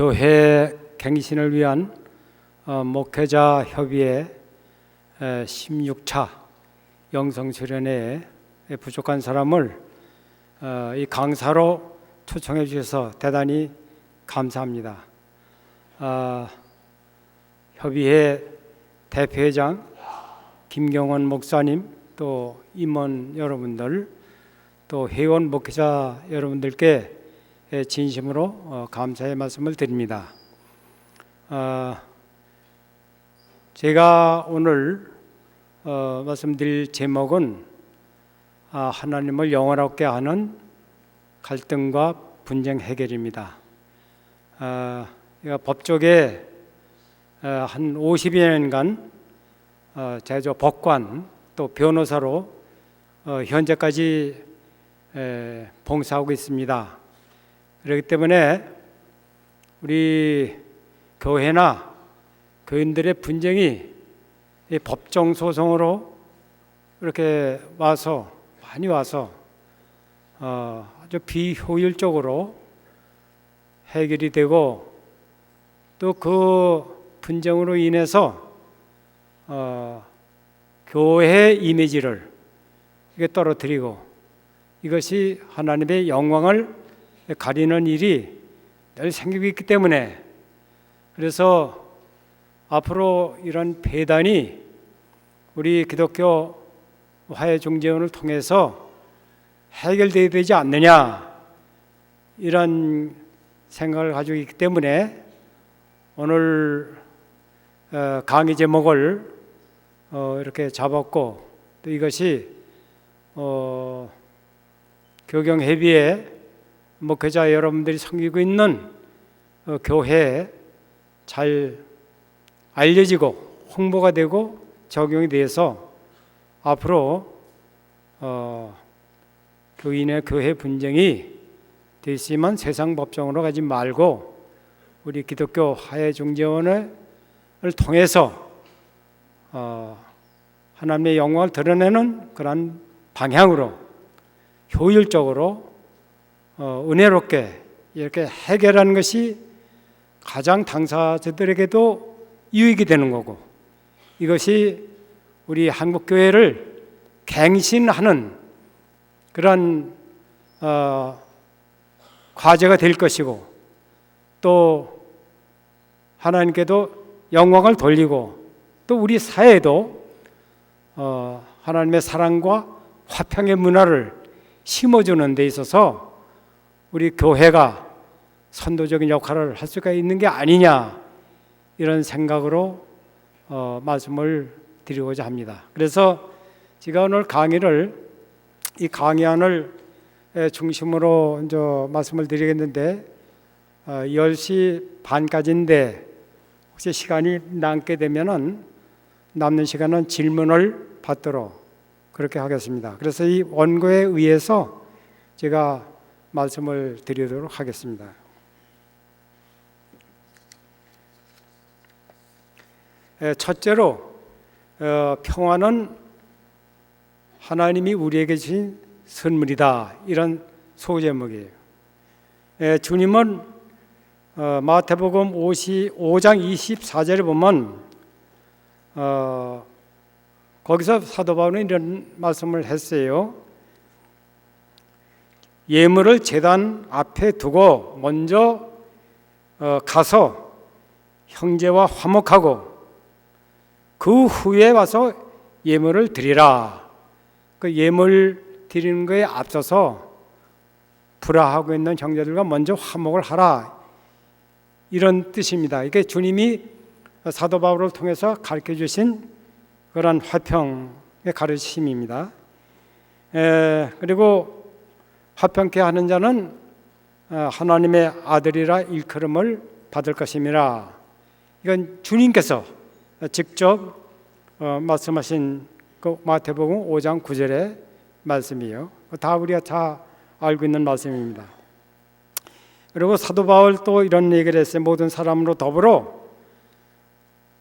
교회 갱신을 위한 목회자 협의회 16차 영성수련회에 부족한 사람을 이 강사로 초청해 주셔서 대단히 감사합니다. 협의회 대표회장 김경원 목사님, 또 임원 여러분들, 또 회원 목회자 여러분들께 진심으로 감사의 말씀을 드립니다. 제가 오늘 말씀드릴 제목은 하나님을 영원하게 하는 갈등과 분쟁 해결입니다. 제가 법조계 한 50여 년간 제조 법관 또 변호사로 현재까지 봉사하고 있습니다. 그렇기 때문에 우리 교회나 교인들의 분쟁이 법정 소송으로 이렇게 많이 와서 아주 비효율적으로 해결이 되고, 또 그 분쟁으로 인해서 교회의 이미지를 이게 떨어뜨리고, 이것이 하나님의 영광을 가리는 일이 늘 생기고 있기 때문에, 그래서 앞으로 이런 배단이 우리 기독교 화해중재원을 통해서 해결되어야 되지 않느냐, 이런 생각을 가지고 있기 때문에 오늘 강의 제목을 이렇게 잡았고, 또 이것이 교경회비에 목회자 여러분들이 섬기고 있는 교회에 잘 알려지고 홍보가 되고 적용이 돼서 앞으로 교인의 교회 분쟁이 되시면 세상 법정으로 가지 말고 우리 기독교 화해중재원을 통해서 하나님의 영광을 드러내는 그런 방향으로 효율적으로 은혜롭게 이렇게 해결하는 것이 가장 당사자들에게도 유익이 되는 거고, 이것이 우리 한국교회를 갱신하는 그런 과제가 될 것이고, 또 하나님께도 영광을 돌리고, 또 우리 사회에도 하나님의 사랑과 화평의 문화를 심어주는 데 있어서 우리 교회가 선도적인 역할을 할 수가 있는 게 아니냐, 이런 생각으로 말씀을 드리고자 합니다. 그래서 제가 오늘 이 강의안을 중심으로 이제 말씀을 드리겠는데 10시 반까지인데 혹시 시간이 남게 되면은 남는 시간은 질문을 받도록 그렇게 하겠습니다. 그래서 이 원고에 의해서 제가 말씀을 드리도록 하겠습니다. 첫째로 평화는 하나님이 우리에게 주신 선물이다, 이런 소제목이에요. 주님은 마태복음 5장 24절에 보면 거기서 사도 바울은 이런 말씀을 했어요. 예물을 제단 앞에 두고 먼저 가서 형제와 화목하고 그 후에 와서 예물을 드리라. 그 예물 드리는 것에 앞서서 불화하고 있는 형제들과 먼저 화목을 하라, 이런 뜻입니다. 이게 주님이 사도 바울을 통해서 가르쳐 주신 그런 화평의 가르침입니다. 그리고 화평케 하는 자는 하나님의 아들이라 일컬음을 받을 것임이라. 이건 주님께서 직접 말씀하신 그 마태복음 5장 9절의 말씀이에요. 다 우리가 다 알고 있는 말씀입니다. 그리고 사도 바울 또 이런 얘기를 했어요. 모든 사람으로 더불어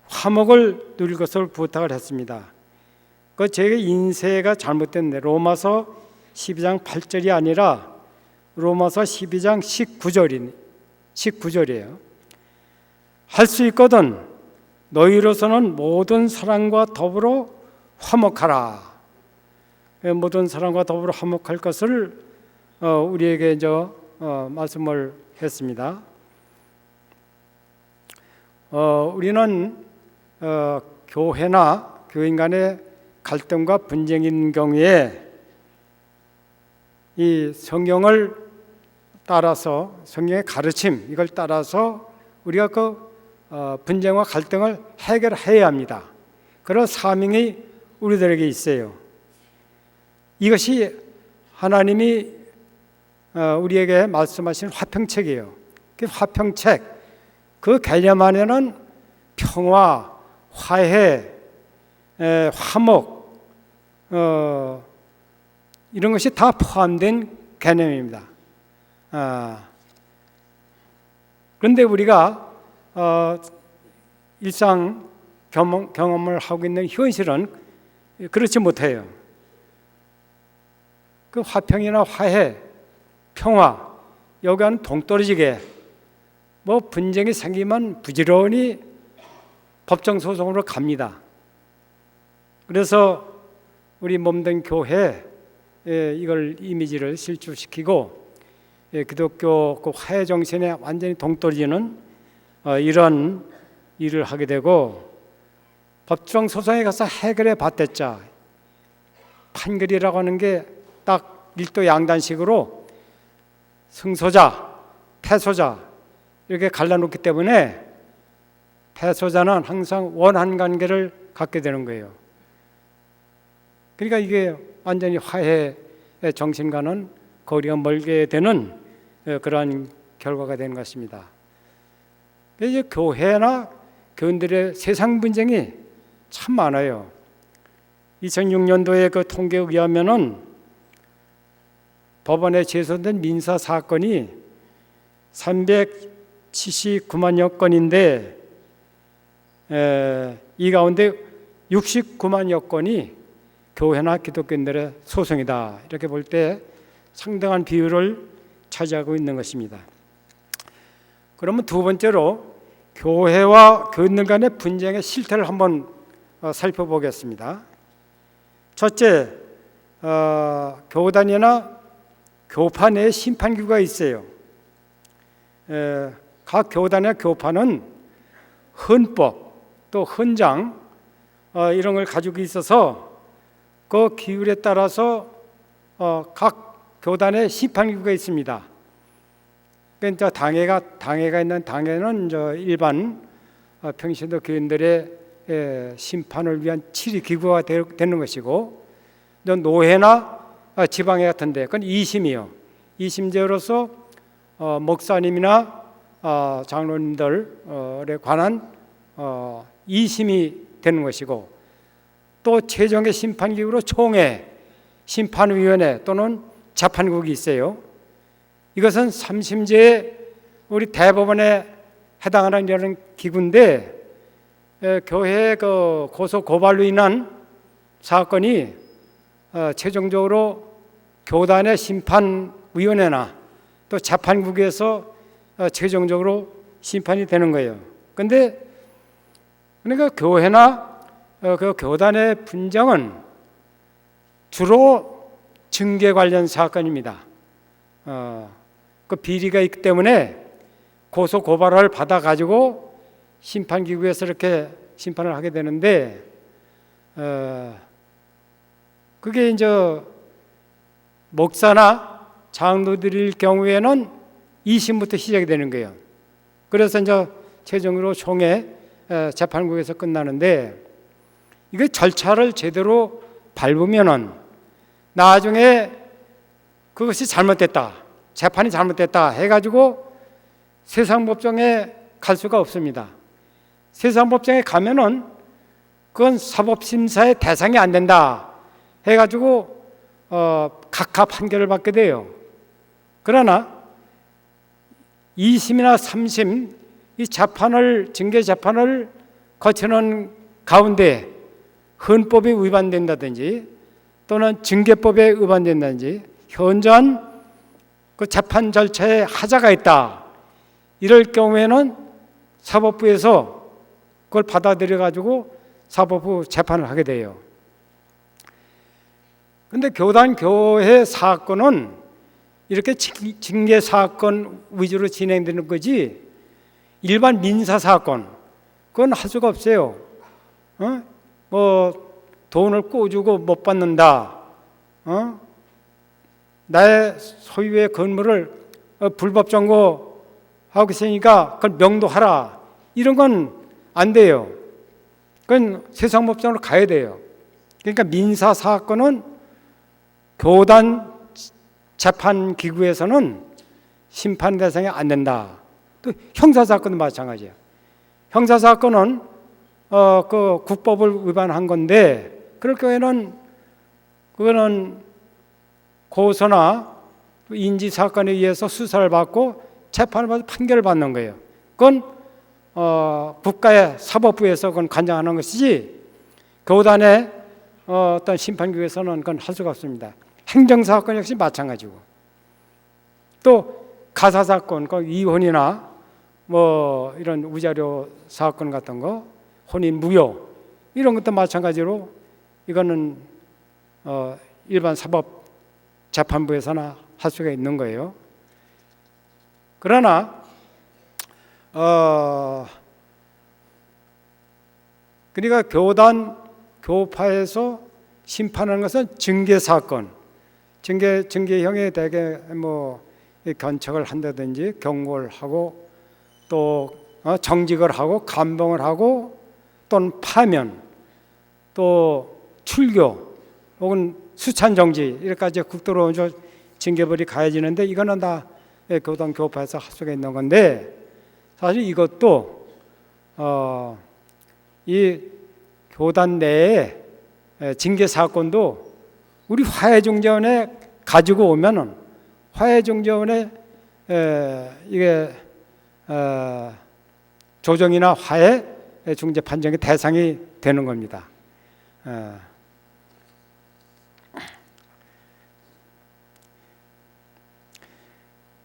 화목을 누릴 것을 부탁을 했습니다. 그 제 인쇄가 잘못됐네. 로마서 12장 8절이 아니라 로마서 12장 19절이에요. 할 수 있거든 너희로서는 모든 사람과 더불어 화목하라. 모든 사람과 더불어 화목할 것을 우리에게 말씀을 했습니다. 우리는 교회나 교인 간의 갈등과 분쟁인 경우에 이 성경을 따라서 성경의 가르침 이걸 따라서 우리가 분쟁과 갈등을 해결해야 합니다. 그런 사명이 우리들에게 있어요. 이것이 하나님이 우리에게 말씀하신 화평책이에요. 그 화평책, 그 개념 안에는 평화, 화해, 화목 이런 것이 다 포함된 개념입니다. 그런데 우리가 일상 경험을 하고 있는 현실은 그렇지 못해요. 그 화평이나 화해, 평화 여기와는 동떨어지게 분쟁이 생기면 부지런히 법정 소송으로 갑니다. 그래서 우리 몸된 교회에 이걸 이미지를 실추시키고 기독교 그 화해 정신에 완전히 동떨어지는 이런 일을 하게 되고 법정 소송에 가서 해결해 봤댔자 판결이라고 하는 게 딱 일도양단식으로 승소자, 패소자 이렇게 갈라놓기 때문에 패소자는 항상 원한 관계를 갖게 되는 거예요. 그러니까 이게 완전히 화해의 정신과는 거리가 멀게 되는 그러한 결과가 되는 것입니다. 이제 교회나 교인들의 세상 분쟁이 참 많아요. 2006년도에 그 통계에 의하면은 법원에 제소된 민사 사건이 379만여 건인데 이 가운데 69만여 건이 교회나 기독교인들의 소송이다. 이렇게 볼 때 상당한 비율을 차지하고 있는 것입니다. 그러면 두 번째로 교회와 교인들 간의 분쟁의 실태를 한번 살펴보겠습니다. 첫째, 교단이나 교파 내에 심판기구가 있어요. 각 교단이나 교파는 헌법 또 헌장 이런 걸 가지고 있어서 그 기율에 따라서 각 교단에 심판기구가 있습니다. 그러니까 당회가 있는 당회는 일반 평신도 교인들의 심판을 위한 치리기구가 되는 것이고, 노회나 지방회 같은데 그건 2심이요. 2심제로서 목사님이나 장로님들에 관한 2심이 되는 것이고, 또 최종의 심판기구로 총회, 심판위원회 또는 재판국이 있어요. 이것은 3심제의 우리 대법원에 해당하는 이런 기구인데, 교회의 그 고소 고발로 인한 사건이 최종적으로 교단의 심판위원회나 또 재판국에서 최종적으로 심판이 되는 거예요. 그런데 그러니까 교회나 그 교단의 분쟁은 주로 징계 관련 사건입니다. 그 비리가 있기 때문에 고소 고발을 받아 가지고 심판기구에서 이렇게 심판을 하게 되는데, 그게 이제 목사나 장로들일 경우에는 2심부터 시작이 되는 거예요. 그래서 이제 최종적으로 총회 재판국에서 끝나는데, 이게 절차를 제대로 밟으면은 나중에 그것이 잘못됐다, 재판이 잘못됐다 해가지고 세상법정에 갈 수가 없습니다. 세상법정에 가면은 그건 사법심사의 대상이 안 된다 해가지고 각하 판결을 받게 돼요. 그러나 2심이나 3심 이 재판을, 징계 재판을 거치는 가운데 헌법이 위반된다든지 또는 징계법에 위반된다든지 현저한 그 재판 절차에 하자가 있다, 이럴 경우에는 사법부에서 그걸 받아들여 가지고 사법부 재판을 하게 돼요. 근데 교단 교회 사건은 이렇게 징계 사건 위주로 진행되는 거지, 일반 민사 사건 그건 할 수가 없어요. 뭐 돈을 꿔주고 못 받는다, 나의 소유의 건물을 불법 점거하고 있으니까 그걸 명도하라, 이런 건 안 돼요. 그건 세상법정으로 가야 돼요. 그러니까 민사 사건은 교단 재판 기구에서는 심판 대상이 안 된다. 또 형사 사건도 마찬가지예요. 형사 사건은 그 국법을 위반한 건데, 그럴 경우에는 그거는 고소나 인지 사건에 의해서 수사를 받고 재판을 받아 판결을 받는 거예요. 그건 국가의 사법부에서 그건 관장하는 것이지, 교단의 어떤 심판기구에서는 그건 할 수가 없습니다. 행정사건 역시 마찬가지고, 또 가사사건, 그 이혼이나 뭐 이런 우자료 사건 같은 거, 혼인 무효 이런 것도 마찬가지로 이거는 일반 사법 재판부에서나 할 수가 있는 거예요. 그러나 그러니까 교단 교파에서 심판하는 것은 징계 사건, 징계형에 대개 뭐 견책을 한다든지 경고를 하고 또 정직을 하고 감봉을 하고 또는 파면 또 출교 혹은 수찬 정지 이렇게까지 국도로 징계벌이 가해지는데, 이거는 다 교단 교파에서 할 수가 있는 건데, 사실 이것도 이 교단 내에 징계 사건도 우리 화해중재원에 가지고 오면은 화해중재원에 이게 조정이나 화해 중재 판정의 대상이 되는 겁니다.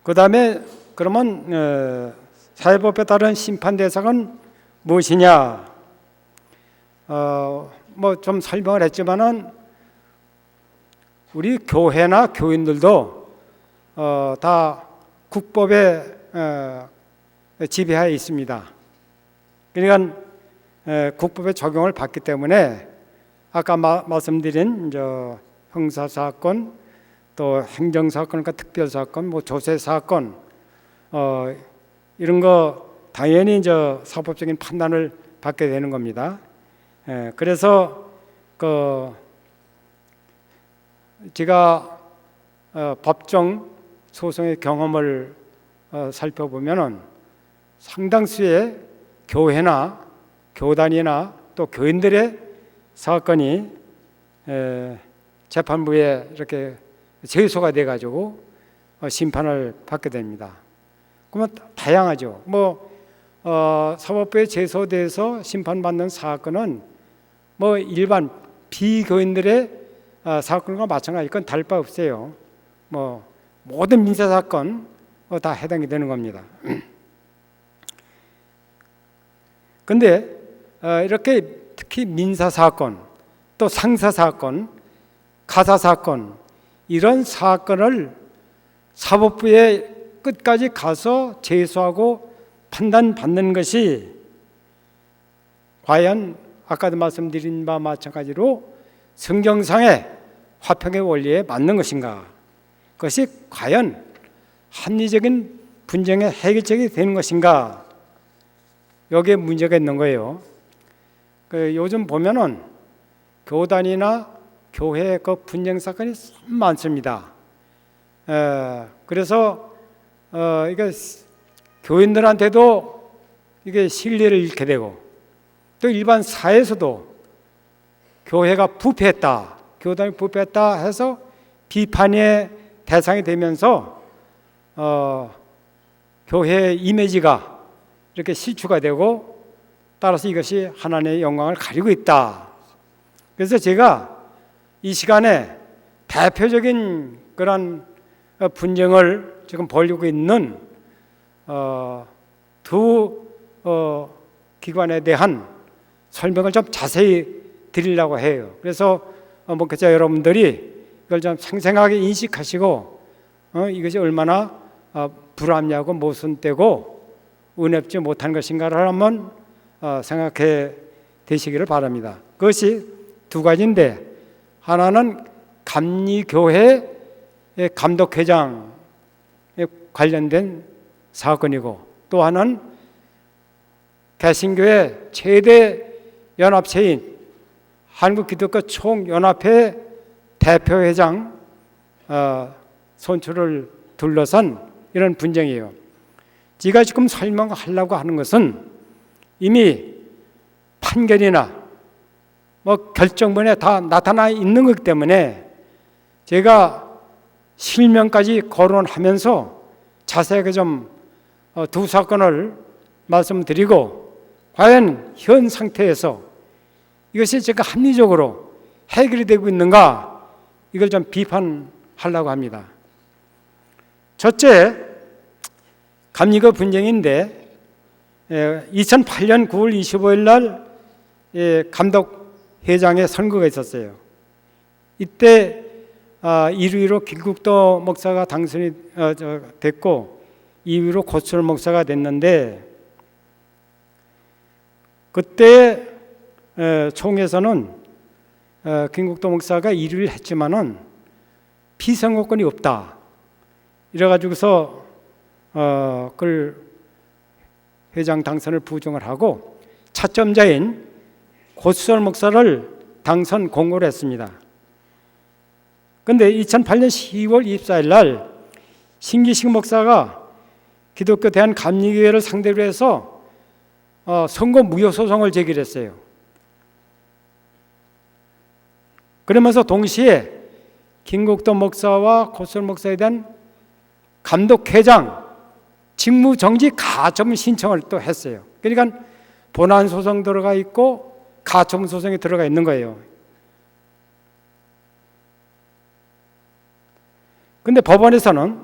그 다음에 그러면 사회법에 따른 심판 대상은 무엇이냐? 뭐 좀 설명을 했지만은 우리 교회나 교인들도 다 국법에 지배하에 있습니다. 그러니까 국법의 적용을 받기 때문에 아까 말씀드린 형사 사건, 또 행정 사건, 그러니까 특별 사건, 뭐 조세 사건 이런 거 당연히 사법적인 판단을 받게 되는 겁니다. 그래서 제가 법정 소송의 경험을 살펴보면은 상당수의 교회나 교단이나 또 교인들의 사건이 재판부에 이렇게 제소가 돼 가지고 심판을 받게 됩니다. 그러면 다양하죠. 뭐 사법부에 제소돼서 심판받는 사건은 뭐 일반 비교인들의 사건과 마찬가지, 그건 다를 바 없어요. 뭐 모든 민사 사건 다 해당이 되는 겁니다. 근데 이렇게 특히 민사 사건, 또 상사 사건, 가사 사건 이런 사건을 사법부에 끝까지 가서 제소하고 판단받는 것이 과연 아까도 말씀드린 바와 마찬가지로 성경상의 화평의 원리에 맞는 것인가? 그것이 과연 합리적인 분쟁의 해결책이 되는 것인가? 여기에 문제가 있는 거예요. 요즘 보면은 교단이나 교회 그 분쟁 사건이 많습니다. 그래서 이게 교인들한테도 이게 신뢰를 잃게 되고, 또 일반 사회에서도 교회가 부패했다, 교단이 부패했다 해서 비판의 대상이 되면서 교회의 이미지가 이렇게 실추가 되고, 따라서 이것이 하나님의 영광을 가리고 있다. 그래서 제가 이 시간에 대표적인 그런 분쟁을 지금 벌이고 있는 두 기관에 대한 설명을 좀 자세히 드리려고 해요. 그래서 목회자 여러분들이 이걸 좀 생생하게 인식하시고 이것이 얼마나 불합리하고 모순되고 은혜롭지 못한 것인가를 한번 생각해 되시기를 바랍니다. 그것이 두 가지인데, 하나는 감리교회 감독회장에 관련된 사건이고, 또 하나는 개신교회 최대 연합체인 한국기독교 총연합회 대표회장 선출을 둘러싼 이런 분쟁이에요. 제가 지금 설명하려고 하는 것은 이미 판결이나 결정문에 다 나타나 있는 것 때문에 제가 실명까지 거론하면서 자세하게 좀 두 사건을 말씀드리고, 과연 현 상태에서 이것이 제가 합리적으로 해결이 되고 있는가, 이걸 좀 비판하려고 합니다. 첫째, 감리교 분쟁인데 2008년 9월 25일 날 감독회장의 선거가 있었어요. 이때 1위로 김국도 목사가 당선이 됐고 2위로 고철 목사가 됐는데, 그때 총에서는 김국도 목사가 1위를 했지만은 피선거권이 없다. 이래가지고서 그걸 회장 당선을 부정을 하고 차점자인 고철 목사를 당선 공고를 했습니다. 그런데 2008년 10월 24일 날 신기식 목사가 기독교 대한감리교회를 상대로 해서 선거 무효 소송을 제기했어요. 그러면서 동시에 김국도 목사와 고철 목사에 대한 감독회장 직무정지 가처분 신청을 또 했어요. 그러니까 본안 소송 들어가 있고 가처분 소송이 들어가 있는 거예요. 근데 법원에서는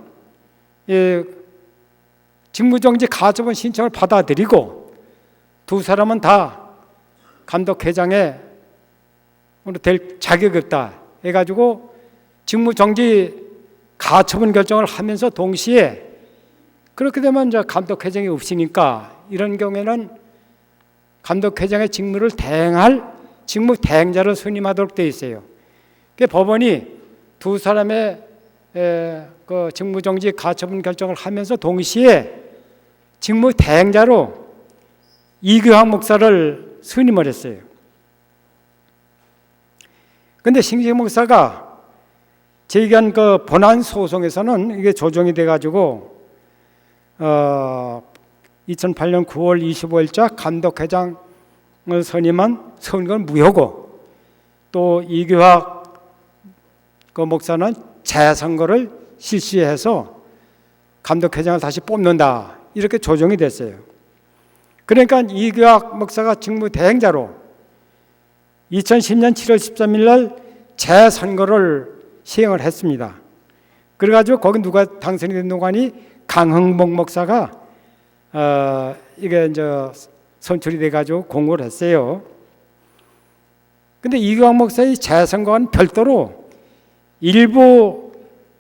직무정지 가처분 신청을 받아들이고 두 사람은 다 감독회장에 될 자격이 없다 해가지고 직무정지 가처분 결정을 하면서 동시에 그렇게 되면 이제 감독회장이 없으니까 이런 경우에는 감독회장의 직무를 대행할 직무 대행자를 선임하도록 되어 있어요. 그래서 법원이 두 사람의 그 직무정지 가처분 결정을 하면서 동시에 직무 대행자로 이규학 목사를 선임을 했어요. 그런데 신기식 목사가 제기한 그 본안 소송에서는 이게 조정이 돼가지고 2008년 9월 25일자 감독회장을 선임한 선거는 무효고, 또 이규학 그 목사는 재선거를 실시해서 감독회장을 다시 뽑는다, 이렇게 조정이 됐어요. 그러니까 이규학 목사가 직무대행자로 2010년 7월 13일 날 재선거를 시행을 했습니다. 그래가지고 거기 누가 당선이 된 동안이 강흥복 목사가 이게 이제 선출이 돼가지고 공고를 했어요. 근데 이규학 목사의 재선거와는 별도로 일부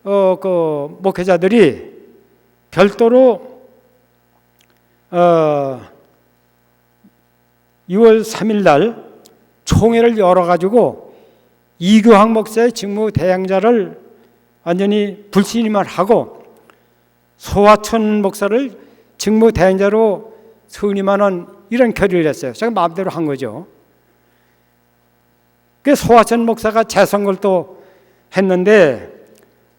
그 목회자들이 별도로 6월 3일 날 총회를 열어가지고 이규학 목사의 직무 대행자를 완전히 불신임을 하고 소화천 목사를 직무 대행자로 선임하는 이런 결의를 했어요. 제가 마음대로 한 거죠. 그 소화천 목사가 재선거를 또 했는데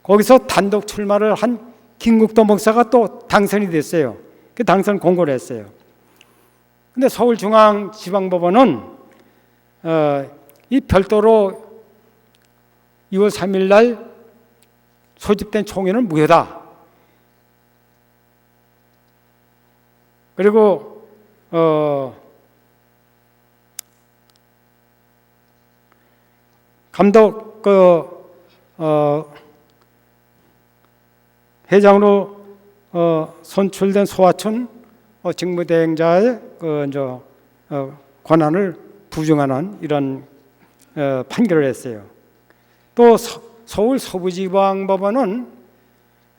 거기서 단독 출마를 한 김국도 목사가 또 당선이 됐어요. 그 당선 공고를 했어요. 근데 서울중앙지방법원은 이 별도로 2월 3일 날 소집된 총회는 무효다. 그리고 감독 회장으로 선출된 소화천 직무대행자의 권한을 부정하는 이런 판결을 했어요. 또 서울 서부지방법원은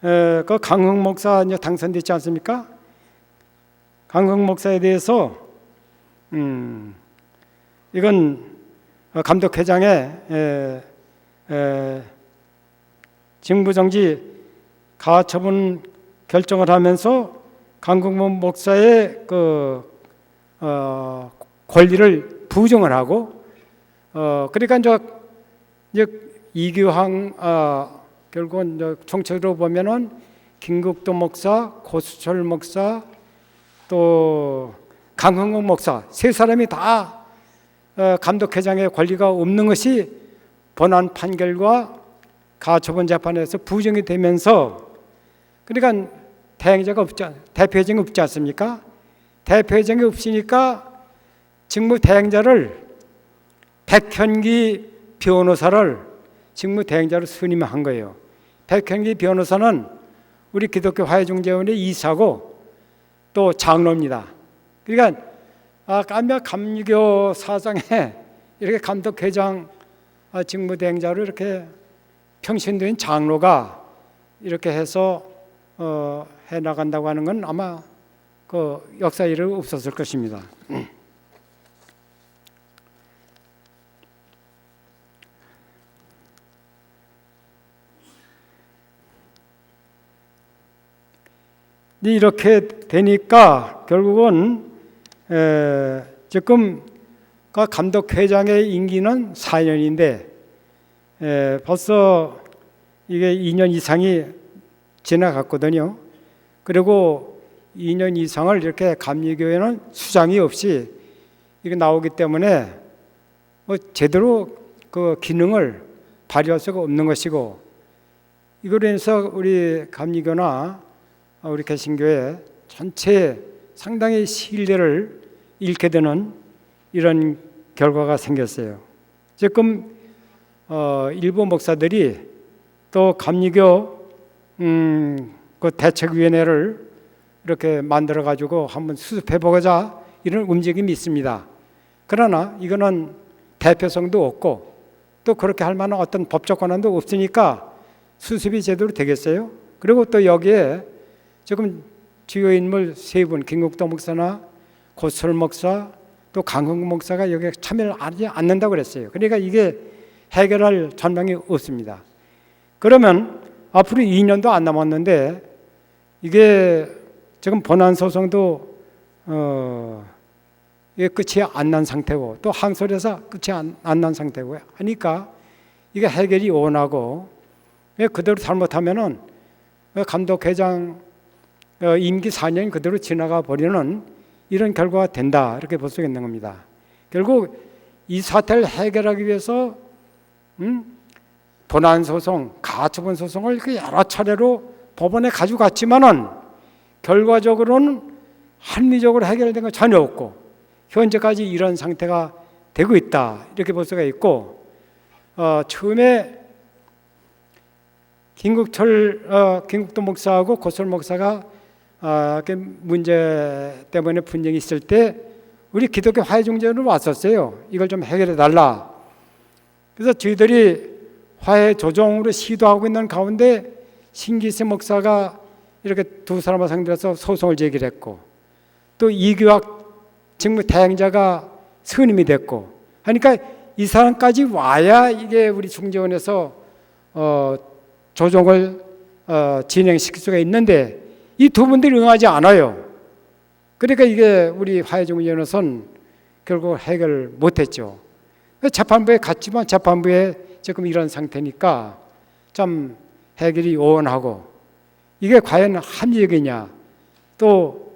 그 강흥 목사 당선됐지 않습니까? 강흥 목사에 대해서 이건 감독회장의 직무정지 가처분 결정을 하면서 강흥 목사의 그 권리를 부정을 하고 그러니까 이제 이규항 결국은 총체로 보면은 김국도 목사, 고수철 목사, 또 강흥옥 목사 세 사람이 다 감독회장의 권리가 없는 것이 본안 판결과 가처분 재판에서 부정이 되면서 그러니까 대행자가 대표회장이 없지 않습니까? 대표회장이 없으니까 직무 대행자를 백현기 변호사를 직무 대행자로 선임한 거예요. 백현기 변호사는 우리 기독교 화해중재원의 이사고 또 장로입니다. 그러니까 감리교 사상에 이렇게 감독회장 직무대행자로 이렇게 평신도인 장로가 이렇게 해서 해 나간다고 하는 건 아마 그 역사 일은 없었을 것입니다. 이렇게 되니까 결국은 지금 감독회장의 임기는 4년인데 벌써 이게 2년 이상이 지나갔거든요. 그리고 2년 이상을 이렇게 감리교회는 수장이 없이 이게 나오기 때문에 뭐 제대로 그 기능을 발휘할 수가 없는 것이고 이거로 인해서 우리 감리교나 우리 개신교회 전체에 상당히 신뢰를 잃게 되는 이런 결과가 생겼어요. 지금 일부 목사들이 또 감리교 그 대책위원회를 이렇게 만들어 가지고 한번 수습해 보고자 이런 움직임이 있습니다. 그러나 이거는 대표성도 없고 또 그렇게 할 만한 어떤 법적 권한도 없으니까 수습이 제대로 되겠어요? 그리고 또 여기에 지금 주요 인물 세 분, 김국도 목사나 고철 목사 또 강흥 목사가 여기에 참여를 하지 않는다고 그랬어요. 그러니까 이게 해결할 전망이 없습니다. 그러면 앞으로 2년도 안 남았는데 이게 지금 본안 소송도 이게 끝이 안 난 상태고 또 항소해서 끝이 안 난 상태고 하니까 이게 해결이 원하고 그대로 잘못하면은 감독회장 임기 4년 그대로 지나가 버리는 이런 결과가 된다 이렇게 볼 수 있는 겁니다. 결국 이 사태를 해결하기 위해서 본안 소송, 가처분 소송을 여러 차례로 법원에 가지고 갔지만은 결과적으로는 합리적으로 해결된 건 전혀 없고 현재까지 이런 상태가 되고 있다 이렇게 볼 수가 있고 처음에 김국도 목사하고 고철 목사가 문제 때문에 분쟁이 있을 때 우리 기독교 화해중재원으로 왔었어요. 이걸 좀 해결해 달라. 그래서 저희들이 화해 조정으로 시도하고 있는 가운데 신기세 목사가 이렇게 두 사람을 상대해서 소송을 제기를 했고 또 이규학 직무 대행자가 선임이 됐고 하니까 이 사람까지 와야 이게 우리 중재원에서 조정을 진행시킬 수가 있는데 이 두 분들이 응하지 않아요. 그러니까 이게 우리 화해중재원에서는 결국 해결을 못했죠. 재판부에 갔지만 재판부에 지금 이런 상태니까 참 해결이 원하고 이게 과연 합리적이냐 또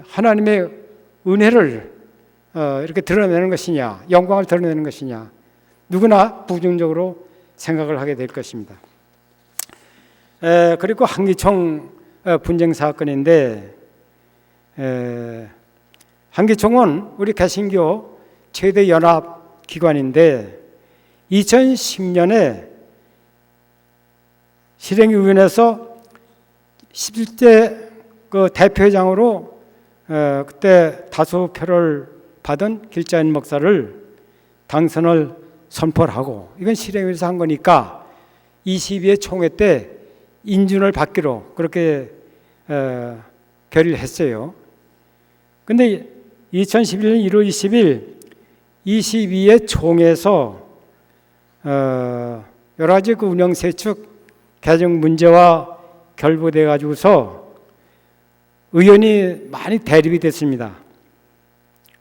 하나님의 은혜를 이렇게 드러내는 것이냐 영광을 드러내는 것이냐 누구나 부정적으로 생각을 하게 될 것입니다. 그리고 한기총 분쟁 사건인데 한기총은 우리 개신교 최대 연합 기관인데 2010년에 실행위원회에서 11대 그 대표회장으로 그때 다수표를 받은 길자인 목사를 당선을 선포를 하고, 이건 실행위에서 한 거니까 22회 총회 때 인준을 받기로 그렇게 결의를 했어요. 근데 2011년 1월 20일 22회 총회에서 여러 가지 그 운영 세축 개정 문제와 결부돼 가지고서 의원이 많이 대립이 됐습니다.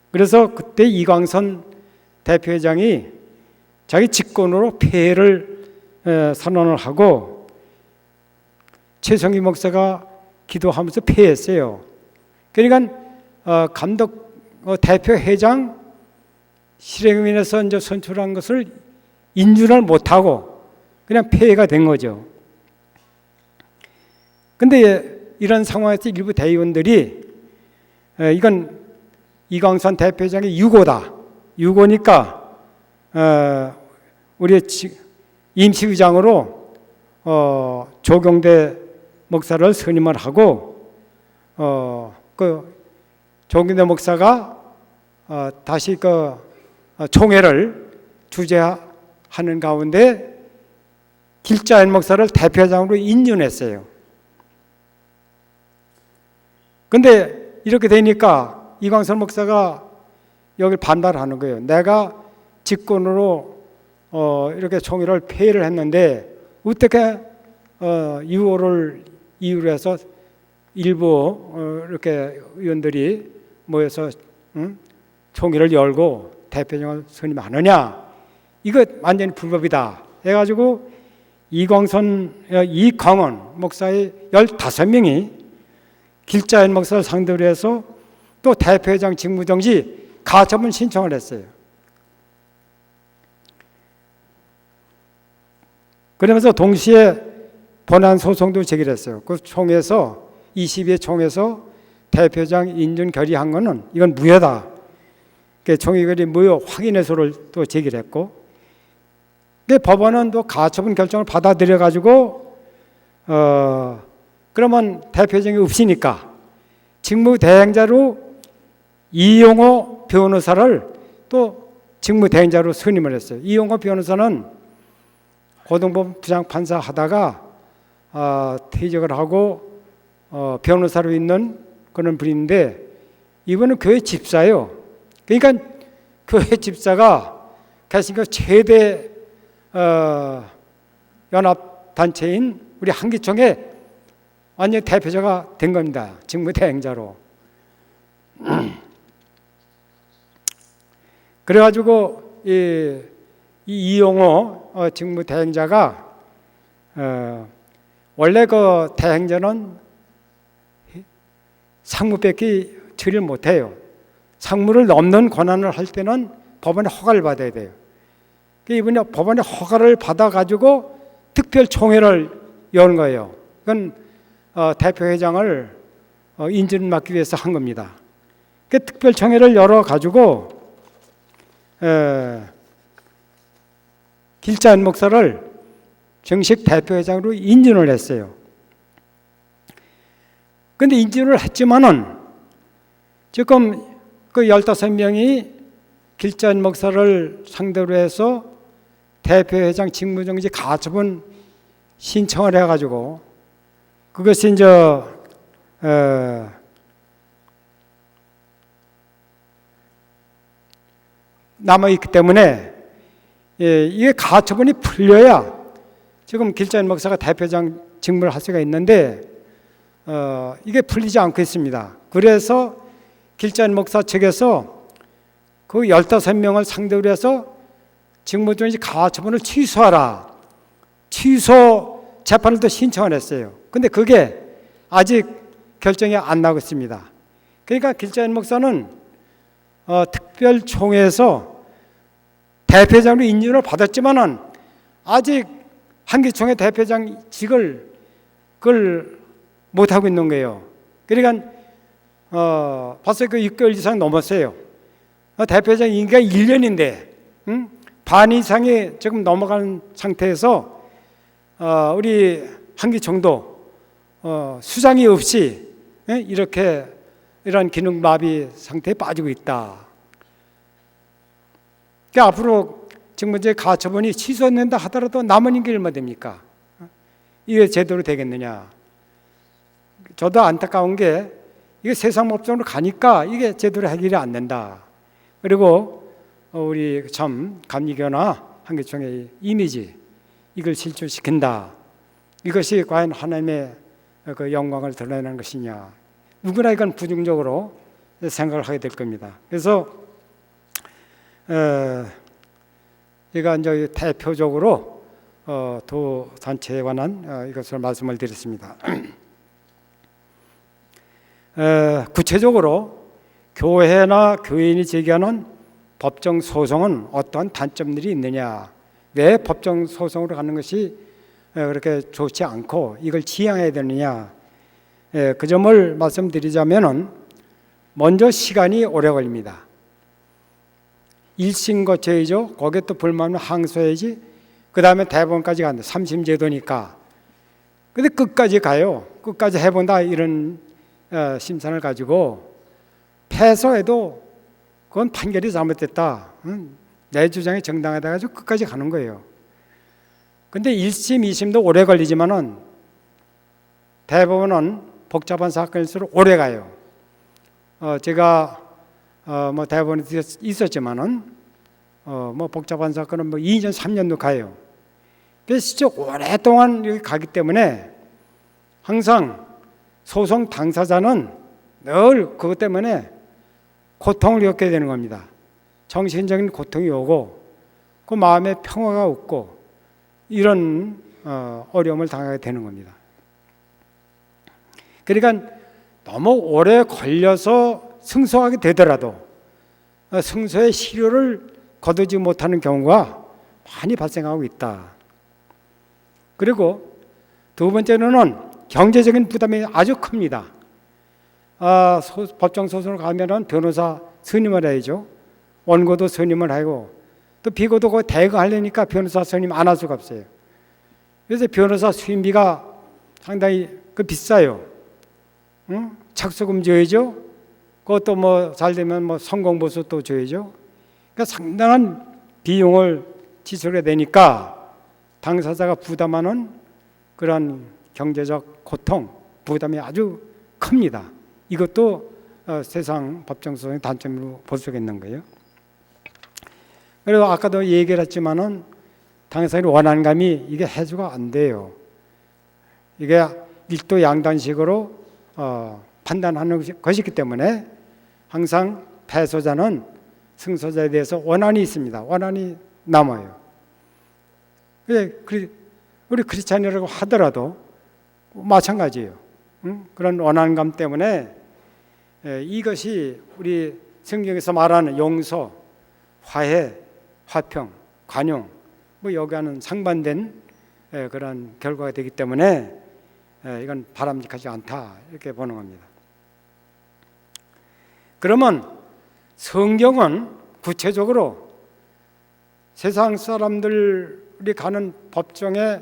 그래서 그때 이광선 대표회장이 자기 직권으로 폐회를 선언을 하고 최성희 목사가 기도하면서 폐회했어요. 그러니까 감독 대표회장 실행위원회에서 이제 선출한 것을 인준을 못하고 그냥 폐회가 된 거죠. 근데 이런 상황에서 일부 대의원들이 이건 이광선 대표회장의 유고다. 유고니까 우리 임시의장으로 조경대 목사를 선임을 하고 그 조경대 목사가 다시 그 총회를 주재하는 가운데 길자인 목사를 대표장으로 인준했어요. 근데 이렇게 되니까 이광선 목사가 여기 반발하는 거예요. 내가 직권으로 이렇게 총회를 폐회를 했는데 어떻게 유호를 이유로 해서 일부 이렇게 의원들이 모여서 총회를 열고 대표장을 선임하느냐? 이거 완전히 불법이다 해가지고 이광원 목사의 15명이 길자인 목사를 상대로 해서 또 대표회장 직무정지 가처분 신청을 했어요. 그러면서 동시에 본안 소송도 제기를 했어요. 그 총회에서 22회 총회에서 대표장 인준 결의한 거는 이건 무효다. 총회결의 무효 확인해서를 또 제기를 했고, 법원은 또 가처분 결정을 받아들여 가지고 그러면 대표장이 없으니까 직무대행자로 이용호 변호사를 또 직무대행자로 선임을 했어요. 이용호 변호사는 고등법원 부장판사 하다가 퇴직을 하고 변호사로 있는 그런 분인데 이분은 교회 집사예요. 그러니까 교회 집사가 개신교 최대 연합단체인 우리 한기총의 완전 대표자가 된 겁니다. 직무대행자로. 그래가지고 이 이용호 직무대행자가 원래 그 대행자는 상무밖에 처리를 못해요. 상무를 넘는 권한을 할 때는 법원의 허가를 받아야 돼요. 이분이 법원의 허가를 받아가지고 특별총회를 연 거예요. 이건 대표회장을 인준받기 위해서 한 겁니다. 그 특별총회를 열어가지고 길자인 목사를 정식 대표회장으로 인준을 했어요. 그런데 인준을 했지만은 지금 그 15명이 길자인 목사를 상대로 해서 대표회장 직무정지 가처분 신청을 해가지고 그것이 이제 남아있기 때문에 이게 가처분이 풀려야 지금 길자인 목사가 대표장 직무를 할 수가 있는데 이게 풀리지 않고 있습니다. 그래서 길자인 목사 측에서 그 15명을 상대로 해서 직무정지 가처분을 취소하라. 취소 재판을 또 신청을 했어요. 근데 그게 아직 결정이 안 나고 있습니다. 그러니까 길자인 목사는 특별총회에서 대표장으로 인준을 받았지만은 아직 한기총회 대표장직을 그걸 못 하고 있는 거예요. 그러니까 벌써 그 6개월 이상 넘었어요. 대표장 임기가 1년인데 반 이상이 지금 넘어가는 상태에서 우리 한기총도 수장이 없이 이렇게 이런 기능 마비 상태에 빠지고 있다. 앞으로 지금 이제 가처분이 취소된다 하더라도 남은 임기 얼마 됩니까? 이게 제대로 되겠느냐? 저도 안타까운 게 이게 세상 법정으로 가니까 이게 제대로 해결이 안 된다. 그리고 우리 참 감리교나 한교총의 이미지 이걸 실추시킨다. 이것이 과연 하나님의 그 영광을 드러내는 것이냐? 누구나 이건 부정적으로 생각을 하게 될 겁니다. 그래서 제가 이제 대표적으로 도 단체에 관한 이것을 말씀을 드렸습니다. 구체적으로 교회나 교인이 제기하는 법정 소송은 어떠한 단점들이 있느냐? 왜 법정 소송으로 가는 것이 그렇게 좋지 않고 이걸 지양해야 되느냐? 그 점을 말씀드리자면은 먼저 시간이 오래 걸립니다. 1심 거쳐야죠. 거기에 또 불만을 항소해야지. 그 다음에 대법원까지 간다. 3심 제도니까. 근데 끝까지 가요. 끝까지 해본다 이런 심산을 가지고 패소해도 그건 판결이 잘못됐다. 내 주장이 정당하다 가지고 끝까지 가는 거예요. 근데 1심, 2심도 오래 걸리지만은 대법원은 복잡한 사건일수록 오래 가요. 제가 뭐 대법원에 있었지만은 뭐 복잡한 사건은 뭐 2년, 3년도 가요. 그래서 진짜 오랫동안 여기 가기 때문에 항상 소송 당사자는 늘 그것 때문에 고통을 겪게 되는 겁니다. 정신적인 고통이 오고 그 마음에 평화가 없고 이런 어려움을 당하게 되는 겁니다. 그러니까 너무 오래 걸려서 승소하게 되더라도 승소의 실효를 거두지 못하는 경우가 많이 발생하고 있다. 그리고 두 번째로는 경제적인 부담이 아주 큽니다. 법정 소송을 가면은 변호사 선임을 해야죠. 원고도 선임을 하고 또 비고도 그 대거하려니까 변호사 선임 안 할 수가 없어요. 그래서 변호사 수임비가 상당히 비싸요. 착수금 줘야죠. 그것도 뭐 잘 되면 뭐 성공보수 또 줘야죠. 그러니까 상당한 비용을 지출해야 되니까 당사자가 부담하는 그런 경제적 고통, 부담이 아주 큽니다. 이것도 세상 법정소송의 단점으로 볼 수가 있는 거예요. 그리고 아까도 얘기를 했지만은 당사자의 원한감이 이게 해소가 안 돼요. 이게 일도 양단식으로 판단하는 것이기 때문에 항상 패소자는 승소자에 대해서 원한이 있습니다. 원한이 남아요. 우리 크리스찬이라고 하더라도 마찬가지예요. 그런 원한감 때문에 이것이 우리 성경에서 말하는 용서, 화해, 화평, 관용 뭐 여기와는 상반된 그런 결과가 되기 때문에 이건 바람직하지 않다 이렇게 보는 겁니다. 그러면 성경은 구체적으로 세상 사람들이 가는 법정에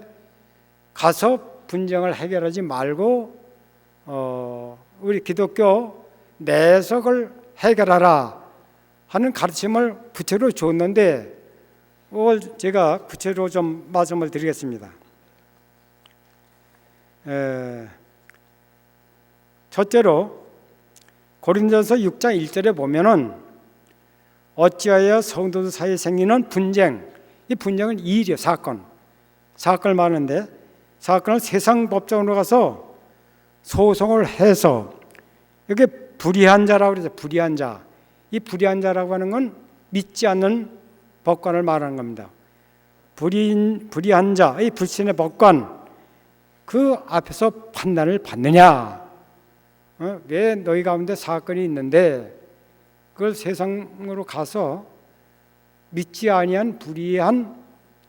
가서 분쟁을 해결하지 말고 우리 기독교 내석을 해결하라 하는 가르침을 구체로 줬는데 그걸 제가 구체로 좀 말씀을 드리겠습니다. 첫째로 고린도서 6장 1절에 보면은 어찌하여 성도들 사이에 생기는 분쟁, 이 분쟁은 일이요, 사건을 말하는데 사건을 세상 법정으로 가서 소송을 해서 이게 불의한 자라고 그러죠. 불의한 자. 이 불의한 자라고 하는 건 믿지 않는 법관을 말하는 겁니다. 불의한 자, 이 불신의 법관 그 앞에서 판단을 받느냐? 왜 너희 가운데 사건이 있는데 그걸 세상으로 가서 믿지 아니한 불의한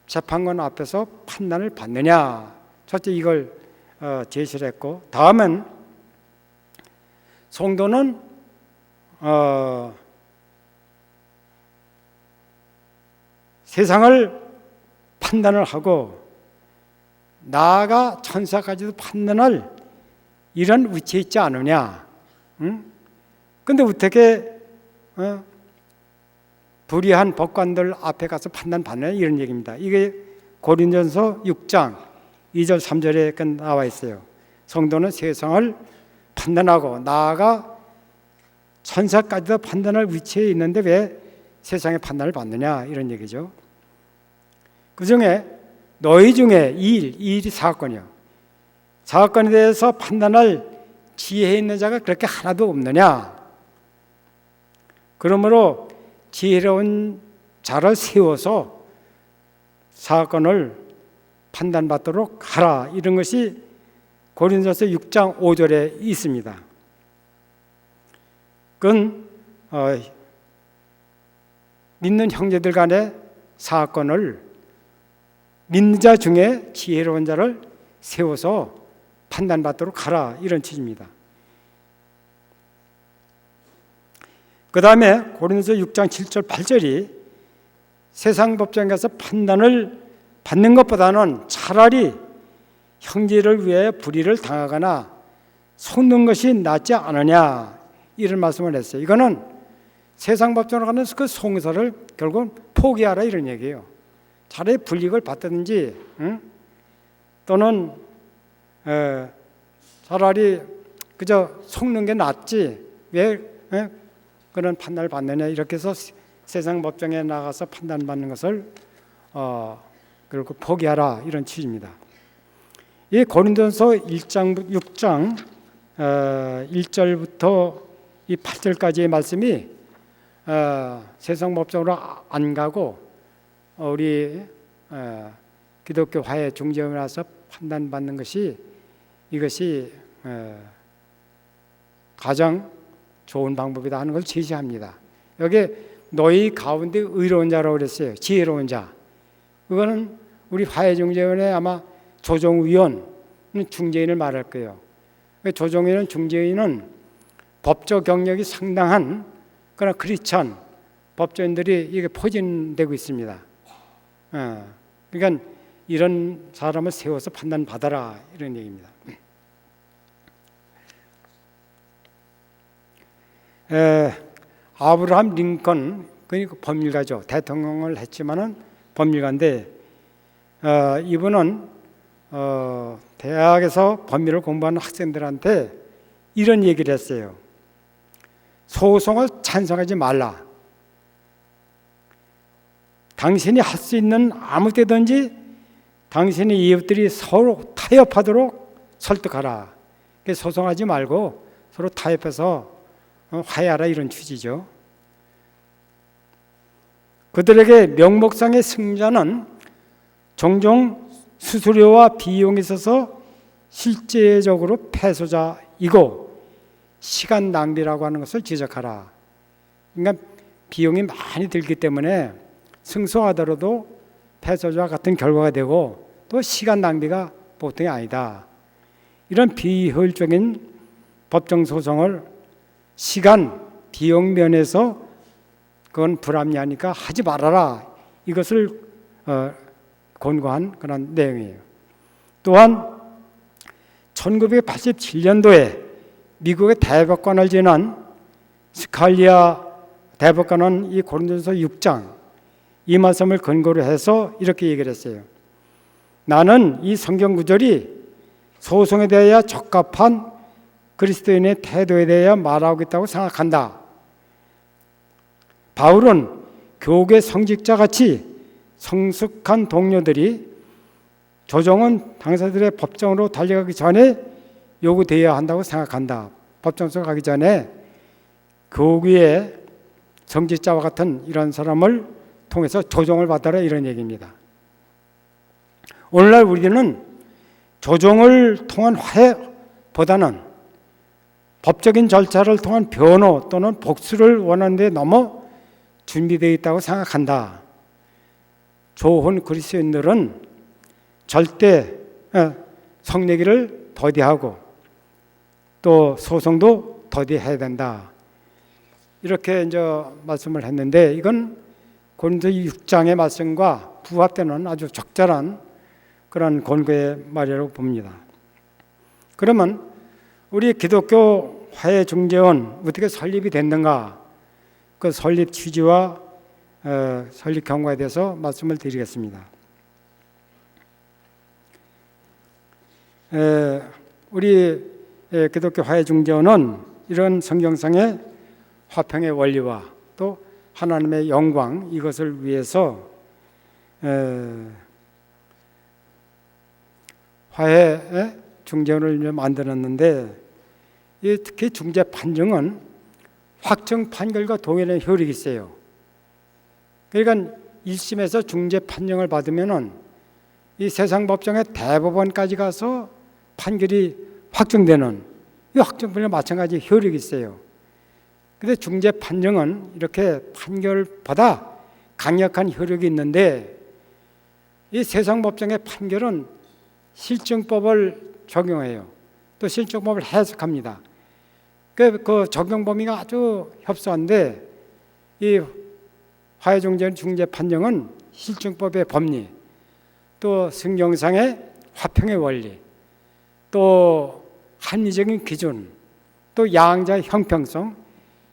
재판관 앞에서 판단을 받느냐? 첫째 이걸 제시를 했고 다음은 성도는 세상을 판단을 하고 나아가 천사까지도 판단할 이런 위치에 있지 않느냐? 근데 어떻게 불의한 법관들 앞에 가서 판단받느냐 이런 얘기입니다. 이게 고린도전서 6장 2절 3절에 나와 있어요. 성도는 세상을 판단하고 나아가 천사까지도 판단할 위치에 있는데 왜 세상의 판단을 받느냐 이런 얘기죠. 그 중에 너희 중에 이 일이 사건이요. 사건에 대해서 판단할 지혜 있는 자가 그렇게 하나도 없느냐. 그러므로 지혜로운 자를 세워서 사건을 판단받도록 하라. 이런 것이 고린도전서 6장 5절에 있습니다. 그건 믿는 형제들 간의 사건을 믿는 자 중에 지혜로운 자를 세워서 판단받도록 하라 이런 취지입니다. 그 다음에 고린도서 6장 7절 8절이 세상 법정에서 판단을 받는 것보다는 차라리 형제를 위해 불의를 당하거나 속는 것이 낫지 않으냐 이런 말씀을 했어요. 이거는 세상 법정으로 가는 그 송사를 결국은 포기하라 이런 얘기예요. 차라리 불이익을 받든지 또는 차라리 그저 속는 게 낫지 왜 그런 판단을 받느냐 이렇게 해서 세상 법정에 나가서 판단받는 것을 그리고 포기하라 이런 취지입니다. 이 고린도전서 6장 1절부터 이 8절까지의 말씀이 세상 법정으로 안 가고 우리 기독교 화해 중재원에 와서 판단받는 것이 이것이 가장 좋은 방법이다 하는 걸 제시합니다. 여기 너희 가운데 의로운 자라고 그랬어요. 지혜로운 자. 그거는 우리 화해중재원의 아마 조정위원 중재인을 말할 거예요. 조정위원 중재인은 법적 경력이 상당한 그런 크리스찬 법조인들이 이게 포진되고 있습니다. 그러니까 이런 사람을 세워서 판단받아라 이런 얘기입니다. 아브라함 링컨 그러니까 법률가죠. 대통령을 했지만은 법률가인데 이분은 대학에서 법률을 공부하는 학생들한테 이런 얘기를 했어요. 소송을 찬성하지 말라. 당신이 할 수 있는 아무 때든지 당신의 이웃들이 서로 타협하도록 설득하라. 소송하지 말고 서로 타협해서 화해하라 이런 취지죠. 그들에게 명목상의 승자는 종종 수수료와 비용이 있어서 실제적으로 패소자이고 시간 낭비라고 하는 것을 지적하라. 그러니까 비용이 많이 들기 때문에 승소하더라도 패소자와 같은 결과가 되고 또 시간 낭비가 보통이 아니다. 이런 비효율적인 법정 소송을 시간, 비용 면에서 그건 불합리하니까 하지 말아라. 이것을 권고한 그런 내용이에요. 또한 1987년도에 미국의 대법관을 지낸 스칼리아 대법관은 이 고린도전서 6장 이 말씀을 근거로 해서 이렇게 얘기를 했어요. 나는 이 성경 구절이 소송에 대하여 적합한 그리스도인의 태도에 대하여 말하고 있다고 생각한다. 바울은 교계 성직자같이 성숙한 동료들이 조정은 당사자들의 법정으로 달려가기 전에 요구되어야 한다고 생각한다. 법정으로 가기 전에 교계의 성직자와 같은 이런 사람을 통해서 조정을 받아라 이런 얘기입니다. 오늘날 우리는 조정을 통한 화해보다는 법적인 절차를 통한 변호 또는 복수를 원하는 데 넘어 준비되어 있다고 생각한다. 좋은 그리스도인들은 절대 성내기를 더디하고 또 소송도 더디해야 된다. 이렇게 이제 말씀을 했는데 이건 고린도 6장의 말씀과 부합되는 아주 적절한 그런 권고의 말이라고 봅니다. 그러면 우리 기독교 화해중재원 어떻게 설립이 됐는가? 그 설립 취지와 설립 경과에 대해서 말씀을 드리겠습니다. 우리 기독교 화해중재원은 이런 성경상의 화평의 원리와 또 하나님의 영광, 이것을 위해서 화해 중재원을 만들었는데, 특히 중재 판정은 확정 판결과 동일한 효력이 있어요. 그러니까 1심에서 중재 판정을 받으면은 이 세상 법정의 대법원까지 가서 판결이 확정되는, 이 확정 판결과 마찬가지 효력이 있어요. 근데 중재 판정은 이렇게 판결보다 강력한 효력이 있는데, 이 세상 법정의 판결은 실증법을 적용해요. 또 실증법을 해석합니다. 그 적용 범위가 아주 협소한데, 이 화해중재 중재 판정은 실증법의 법리, 또 성경상의 화평의 원리, 또 합리적인 기준, 또 양자의 형평성,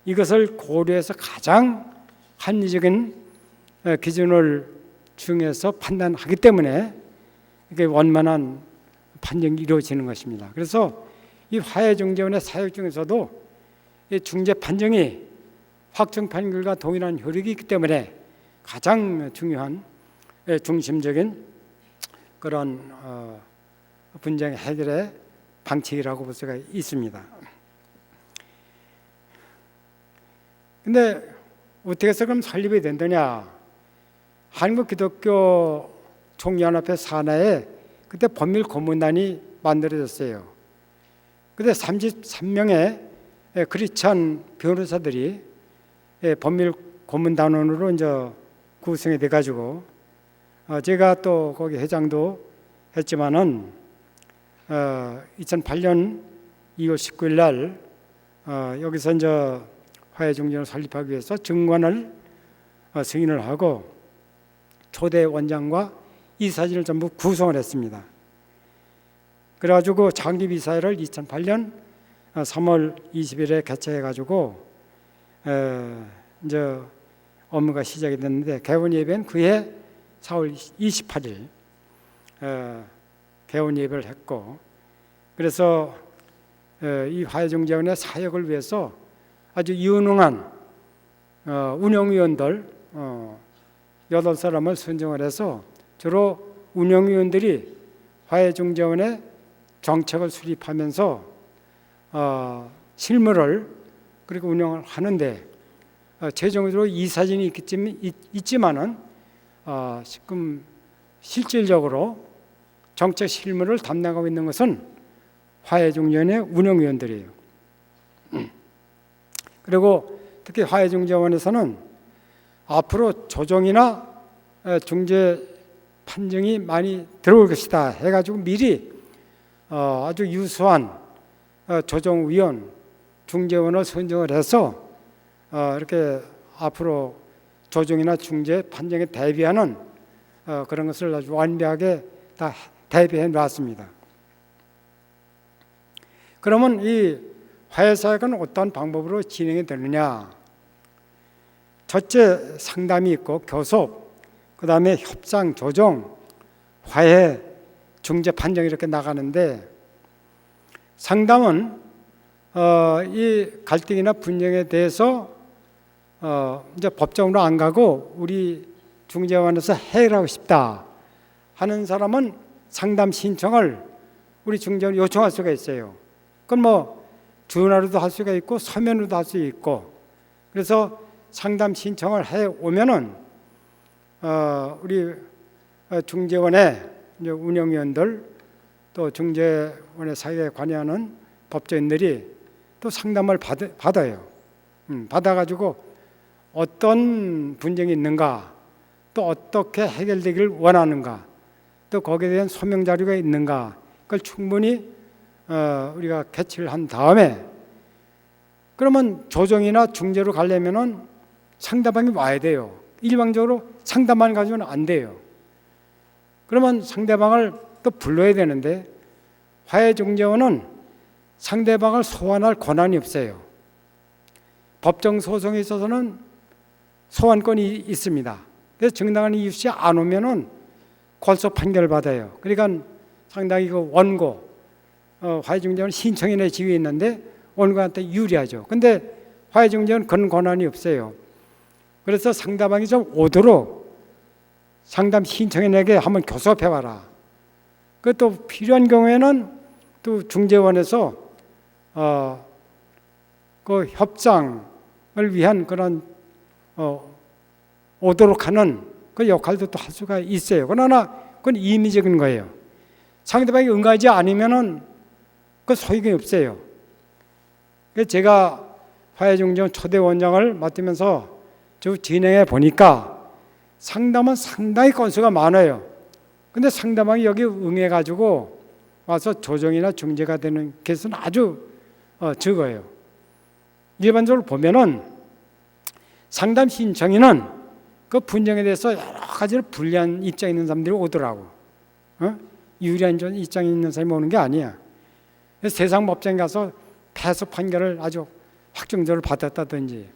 이것을 고려해서 가장 합리적인 기준을 중에서 판단하기 때문에 이게 원만한 판정이 이루어지는 것입니다. 그래서 이 화해중재원의 사역 중에서도 이 중재 판정이 확정 판결과 동일한 효력이 있기 때문에 가장 중요한 중심적인 그런 분쟁 해결의 방식이라고 볼 수가 있습니다. 근데 어떻게 해서 그럼 설립이 된다냐? 한국 기독교 총연합회 산하에 그때 법률 고문단이 만들어졌어요. 그때 33명의 크리스천 변호사들이 법률 고문단원으로 이제 구성이 돼가지고, 제가 또 거기 회장도 했지만은 2008년 2월 19일 날 여기서 이제 화해중재원을 설립하기 위해서 증관을 승인을 하고 초대 원장과 이사진을 전부 구성을 했습니다. 그래가지고 창립이사회를 2008년 3월 20일에 개최해가지고 이제 업무가 시작이 됐는데, 개원 예배는 그해 4월 28일 개원 예배를 했고, 그래서 이 화해중재원의 사역을 위해서 아주 유능한 운영위원들 8사람을 선정을 해서 주로 운영위원들이 화해중재원의 정책을 수립하면서 실무를 그리고 운영을 하는데, 최종적으로 이사진이 있지만은 지금 실질적으로 정책 실무를 담당하고 있는 것은 화해중재원의 운영위원들이에요. 그리고 특히 화해중재원에서는 앞으로 조정이나 중재 판정이 많이 들어올 것이다 해가지고 미리 아주 유수한 조정위원, 중재원을 선정을 해서 이렇게 앞으로 조정이나 중재 판정에 대비하는 그런 것을 아주 완벽하게 다 대비해 놨습니다. 그러면 이 화해사역은 어떤 방법으로 진행이 되느냐? 첫째, 상담이 있고 교섭, 그 다음에 협상, 조정, 화해, 중재, 판정 이렇게 나가는데, 상담은 이 갈등이나 분쟁에 대해서 이제 법정으로 안 가고 우리 중재원에서 해결하고 싶다 하는 사람은 상담 신청을 우리 중재원에 요청할 수가 있어요. 그건 뭐 전화로도 할 수가 있고 서면으로도 할 수 있고, 그래서 상담 신청을 해 오면은 우리 중재원의 이제 운영위원들 또 중재원의 사역에 관여하는 법조인들이 또 상담을 받아요. 받아가지고 어떤 분쟁이 있는가, 또 어떻게 해결되기를 원하는가, 또 거기에 대한 소명 자료가 있는가, 그걸 충분히 우리가 캐치를 한 다음에, 그러면 조정이나 중재로 가려면은 상대방이 와야 돼요. 일방적으로 상담만 가지고는 안 돼요. 그러면 상대방을 또 불러야 되는데, 화해중재원은 상대방을 소환할 권한이 없어요. 법정 소송에 있어서는 소환권이 있습니다. 그래서 정당한 이유 없이 안 오면은 골소 판결을 받아요. 그러니까 상당히 그 원고 화해중재원 신청인의 지위에 있는데 원고한테 유리하죠. 근데 화해중재원 그런 권한이 없어요. 그래서 상대방이 좀 오도록 상담 신청인에게 한번 교섭해봐라. 그것도 필요한 경우에는 또 중재원에서 그 협상을 위한 그런 오도록 하는 그 역할도 또 할 수가 있어요. 그러나 그건 임의적인 거예요. 상대방이 응하지 않으면은 그 소용이 없어요. 제가 화해중재원 초대 원장을 맡으면서 쭉 진행해 보니까 상담은 상당히 건수가 많아요. 근데 상대방이 여기 응해가지고 와서 조정이나 중재가 되는 케이스는 아주 적어요. 일반적으로 보면은 상담 신청인은 그 분쟁에 대해서 여러 가지로 불리한 입장에 있는 사람들이 오더라고. 유리한 입장에 있는 사람이 오는 게 아니야. 세상 법정에 가서 패소 판결을 아주 확정적으로 받았다든지,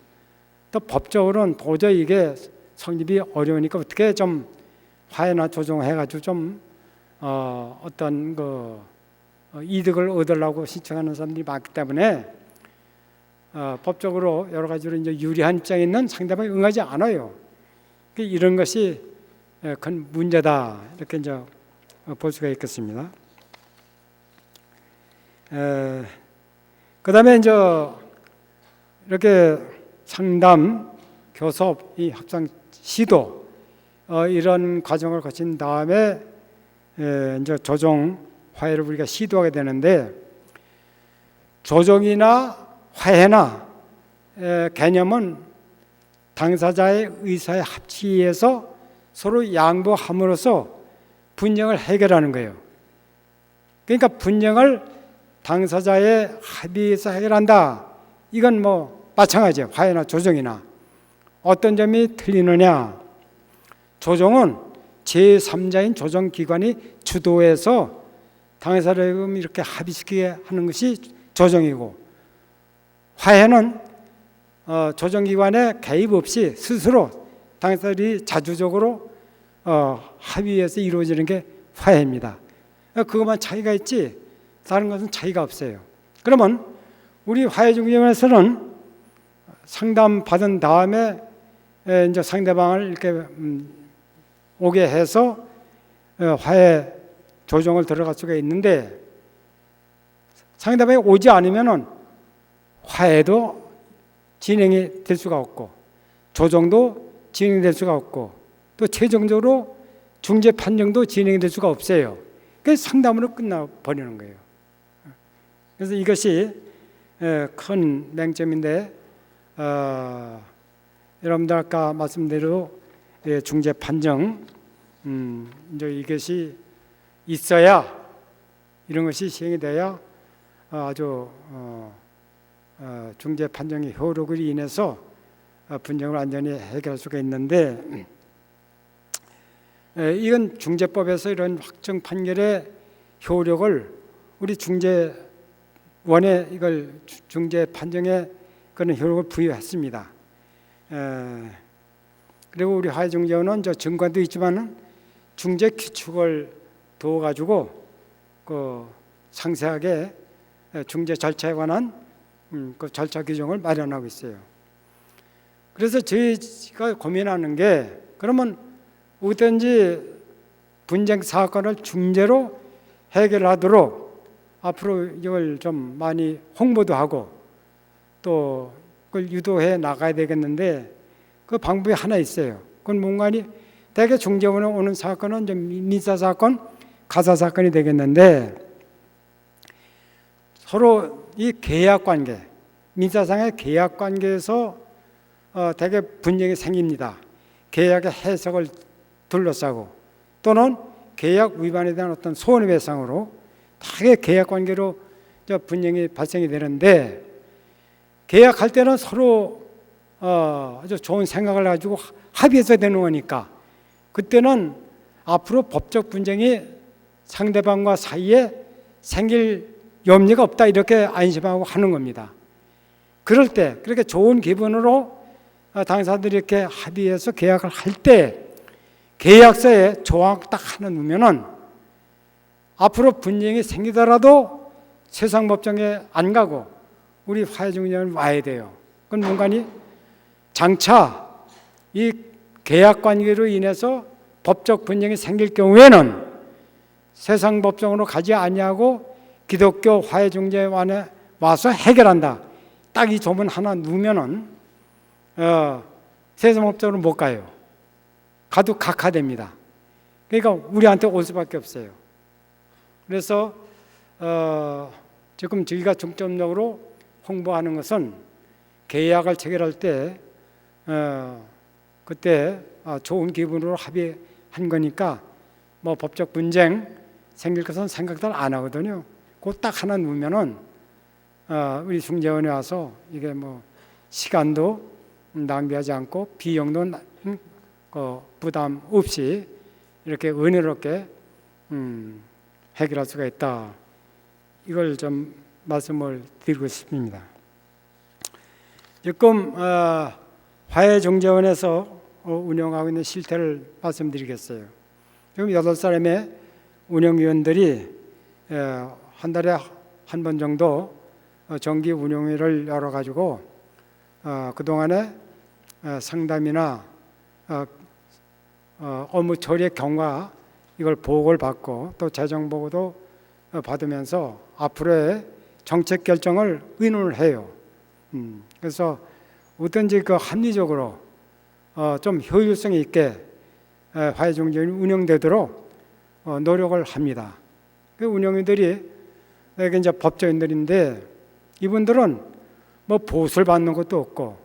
또 법적으로는 도저히 이게 성립이 어려우니까 어떻게 좀 화해나 조정해가지고 좀 어떤 그 이득을 얻으려고 신청하는 사람들이 많기 때문에 법적으로 여러 가지로 이제 유리한 입장에 있는 상대방이 응하지 않아요. 이런 것이 큰 문제다, 이렇게 이제 볼 수가 있겠습니다. 그다음에 이제 이렇게 상담, 교섭, 이 협상 시도 이런 과정을 거친 다음에 이제 조정 화해를 우리가 시도하게 되는데, 조정이나 화해나 개념은 당사자의 의사에 합치해서 서로 양보함으로써 분쟁을 해결하는 거예요. 그러니까 분쟁을 당사자의 합의에서 해결한다. 이건 뭐 마찬가지예요. 화해나 조정이나. 어떤 점이 틀리느냐? 조정은 제3자인 조정기관이 주도해서 당사자를 이렇게 합의시키게 하는 것이 조정이고, 화해는 조정기관의 개입 없이 스스로 당사자들이 자주적으로 합의해서 이루어지는 게 화해입니다. 그것만 차이가 있지 다른 것은 차이가 없어요. 그러면 우리 화해중재원에서는 상담 받은 다음에 이제 상대방을 이렇게 오게 해서 화해 조정을 들어갈 수가 있는데, 상대방이 오지 않으면은 화해도 진행이 될 수가 없고 조정도 진행될 수가 없고 또 최종적으로 중재 판정도 진행이 될 수가 없어요. 그래서 상담으로 끝나버리는 거예요. 그래서 이것이 큰 맹점인데, 여러분들 아까 말씀대로 중재 판정 이제 이것이 있어야, 이런 것이 시행이 돼야 아주 중재 판정의 효력을 인해서 분쟁을 안전히 해결할 수가 있는데, 이건 중재법에서 이런 확정 판결의 효력을 우리 중재원에 이걸 중재 판정에 그런 효력을 부여했습니다. 그리고 우리 화해중재원은 저 정관도 있지만은 중재 규칙을 두어가지고 그 상세하게 중재 절차에 관한 그 절차 규정을 마련하고 있어요. 그래서 저희가 고민하는 게, 그러면 어떤지 분쟁 사건을 중재로 해결하도록 앞으로 이걸 좀 많이 홍보도 하고 또 그걸 유도해 나가야 되겠는데, 그 방법이 하나 있어요. 그건 뭔가니 대개 중재원에 오는 사건은 좀 민사 사건, 가사 사건이 되겠는데, 서로 이 계약 관계, 민사상의 계약 관계에서 대개 분쟁이 생깁니다. 계약의 해석을 둘러싸고 또는 계약 위반에 대한 어떤 손해배상으로 대개 계약 관계로 분쟁이 발생이 되는데, 계약할 때는 서로 아주 좋은 생각을 가지고 합의해서 되는 거니까 그때는 앞으로 법적 분쟁이 상대방과 사이에 생길 염려가 없다, 이렇게 안심하고 하는 겁니다. 그럴 때 그렇게 좋은 기분으로 당사들이 이렇게 합의해서 계약을 할 때 계약서에 조항 딱 하나 넣으면은 앞으로 분쟁이 생기더라도 세상법정에 안 가고 우리 화해중재원에 와야 돼요. 그건 뭔가니 장차 이 계약 관계로 인해서 법적 분쟁이 생길 경우에는 세상법정으로 가지 아니하고 기독교 화해중재원에 와서 해결한다. 딱 이 조문 하나 넣으면은 세상법정으로 못 가요. 가도 각하됩니다. 그러니까 우리한테 올 수밖에 없어요. 그래서 지금 저희가 중점적으로 홍보하는 것은 계약을 체결할 때 그때 좋은 기분으로 합의한 거니까 뭐 법적 분쟁 생길 것은 생각도 안 하거든요. 그 딱 하나 넣으면은 우리 중재원에 와서 이게 뭐 시간도 낭비하지 않고 비용도 부담 없이 이렇게 은혜롭게 해결할 수가 있다. 이걸 좀 말씀을 드리고 싶습니다. 지금 화해중재원에서 운영하고 있는 실태를 말씀드리겠어요. 지금 8사람의 운영위원들이 한 달에 한 번 정도 정기 운영회를 열어가지고 그동안에 상담이나 업무 처리의 경과 이걸 보고를 받고 또 재정 보고도 받으면서 앞으로의 정책 결정을 의논을 해요. 그래서 어떤지 그 합리적으로 좀 효율성 있게 화해중재원이 운영되도록 노력을 합니다. 그 운영인들이 이제 법조인들인데 이분들은 뭐 보수를 받는 것도 없고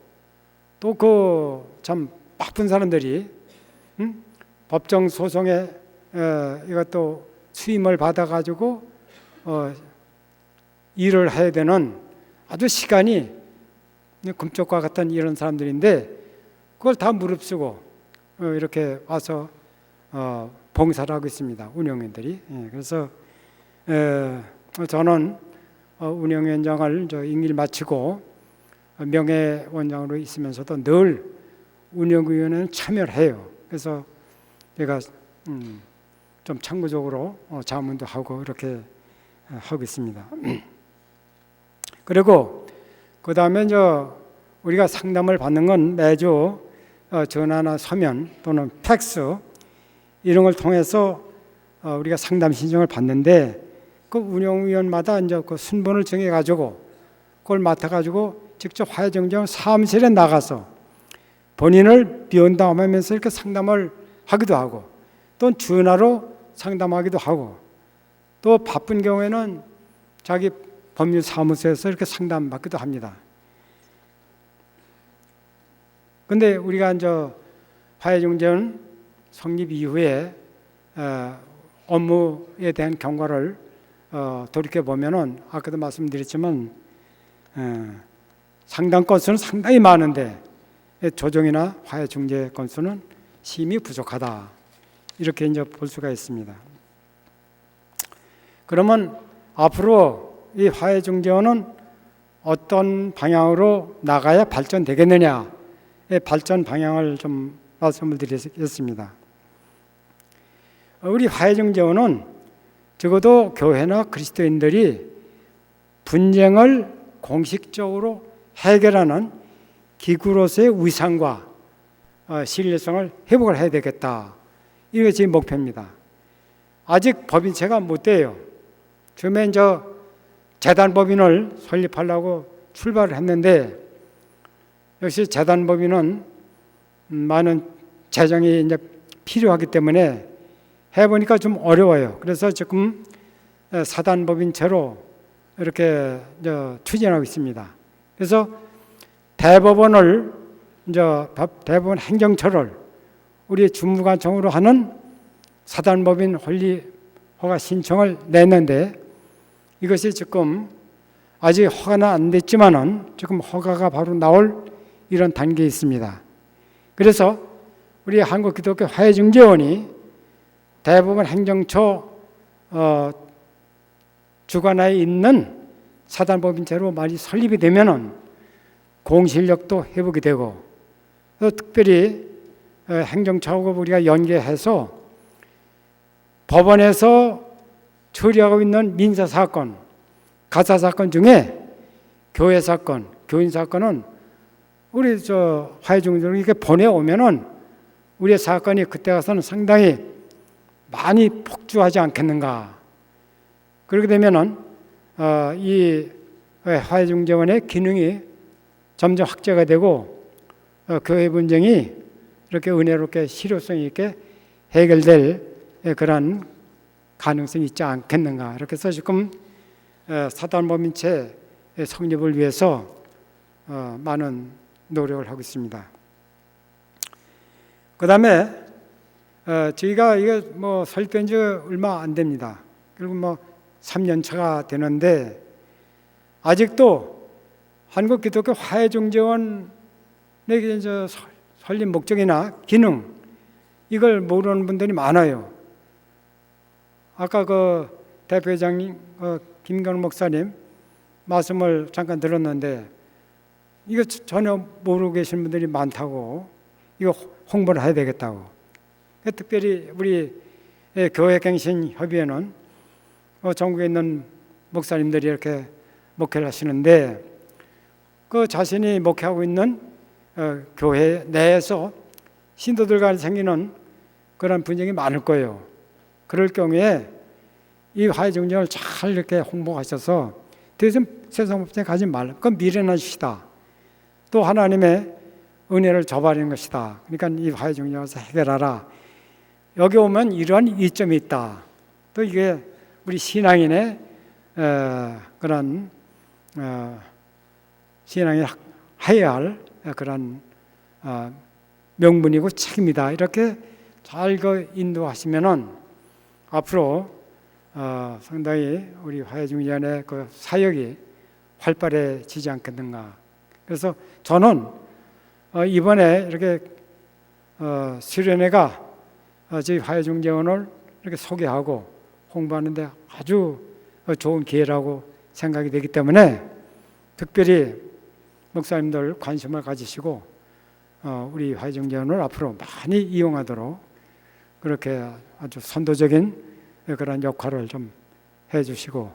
또 그 참 바쁜 사람들이 법정 소송에 이것도 수임을 받아가지고 일을 해야 되는 아주 시간이 금쪽과 같은 이런 사람들인데 그걸 다 무릅쓰고 이렇게 와서 봉사를 하고 있습니다. 운영위원들이. 그래서 저는 운영위원장을 임기를 마치고 명예원장으로 있으면서도 늘 운영위원회는 참여를 해요. 그래서 제가 좀 참고적으로 자문도 하고 이렇게 하고 있습니다. 그리고 그 다음에 우리가 상담을 받는 건 매주 전화나 서면 또는 팩스 이런 걸 통해서 우리가 상담 신청을 받는데 그 운영위원마다 이제 그 순번을 정해가지고 그걸 맡아가지고 직접 화해중재원 사무실에 나가서 본인을 면담하면서 이렇게 상담을 하기도 하고 또 전화로 상담하기도 하고 또 바쁜 경우에는 자기 법률사무소에서 이렇게 상담받기도 합니다. 근데 우리가 이제 화해중재원 성립 이후에 업무에 대한 경과를 돌이켜 보면은 아까도 말씀드렸지만 상담 건수는 상당히 많은데 조정이나 화해중재 건수는 심히 부족하다. 이렇게 이제 볼 수가 있습니다. 그러면 앞으로 이 화해중재원은 어떤 방향으로 나가야 발전되겠느냐의 발전 방향을 좀 말씀을 드리겠습니다. 우리 화해중재원은 적어도 교회나 그리스도인들이 분쟁을 공식적으로 해결하는 기구로서의 위상과 신뢰성을 회복을 해야 되겠다. 이게 제 목표입니다. 아직 법인체가 못 돼요. 처음에 재단법인을 설립하려고 출발을 했는데 역시 재단법인은 많은 재정이 이제 필요하기 때문에 해보니까 좀 어려워요. 그래서 지금 사단법인체로 이렇게 추진하고 있습니다. 그래서 대법원을 대법원 행정처를 우리 주무관청으로 하는 사단법인 권리 허가 신청을 냈는데 이것이 지금 아직 허가는 안 됐지만은 지금 허가가 바로 나올 이런 단계에 있습니다. 그래서 우리 한국기독교 화해중재원이 대법원 행정처 주관하에 있는 사단법인체로 많이 설립이 되면은 공실력도 회복이 되고 또 특별히 행정처하고 우리가 연계해서 법원에서 처리하고 있는 민사 사건, 가사 사건 중에 교회 사건, 교인 사건은 우리 화해중재원을 이렇게 보내오면은 우리의 사건이 그때 가서는 상당히 많이 폭주하지 않겠는가. 그렇게 되면은 이 화해중재원의 기능이 점점 확대가 되고 교회 분쟁이 이렇게 은혜롭게 실효성 있게 해결될 그런 가능성이 있지 않겠는가. 이렇게 해서 지금 사단법인체 성립을 위해서 많은 노력을 하고 있습니다. 그 다음에 저희가 이게 뭐 설립된 지 얼마 안 됩니다. 그리고 뭐 3년 차가 되는데 아직도 한국기독교 화해중재원의 설립 목적이나 기능 이걸 모르는 분들이 많아요. 아까 그 대표회장님 김경호 목사님 말씀을 잠깐 들었는데 이거 전혀 모르고 계신 분들이 많다고, 이거 홍보를 해야 되겠다고. 특별히 우리 교회갱신협의회는 전국에 있는 목사님들이 이렇게 목회를 하시는데 그 자신이 목회하고 있는 교회 내에서 신도들 간에 생기는 그런 분쟁이 많을 거예요. 그럴 경우에 이 화해중재원을 잘 이렇게 홍보하셔서 더 이상 세상법정에 가지 말라. 그건 미련한 짓이다. 또 하나님의 은혜를 저버리는 것이다. 그러니까 이 화해중재원에서 해결하라. 여기 오면 이러한 이점이 있다. 또 이게 우리 신앙인의 그런 신앙이 해야 할 그런 명분이고 책임이다. 이렇게 잘 인도하시면은 앞으로 상당히 우리 화해중재원의 그 사역이 활발해지지 않겠는가. 그래서 저는 이번에 이렇게 수련회가 저희 화해중재원을 이렇게 소개하고 홍보하는데 아주 좋은 기회라고 생각이 되기 때문에 특별히 목사님들 관심을 가지시고 우리 화해중재원을 앞으로 많이 이용하도록 그렇게 아주 선도적인 그런 역할을 좀 해주시고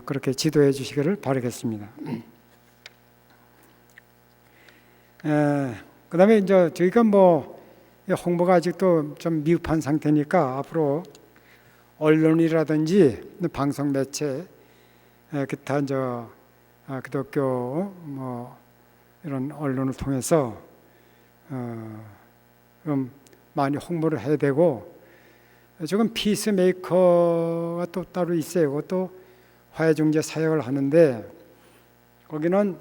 그렇게 지도해 주시기를 바라겠습니다. 그 다음에 이제 저희가 뭐 홍보가 아직도 좀 미흡한 상태니까 앞으로 언론이라든지 방송 매체 기타 이제 기독교 뭐 이런 언론을 통해서 좀 많이 홍보를 해야 되고, 지금 피스메이커가 또 따로 있어요. 그것도 화해중재 사역을 하는데 거기는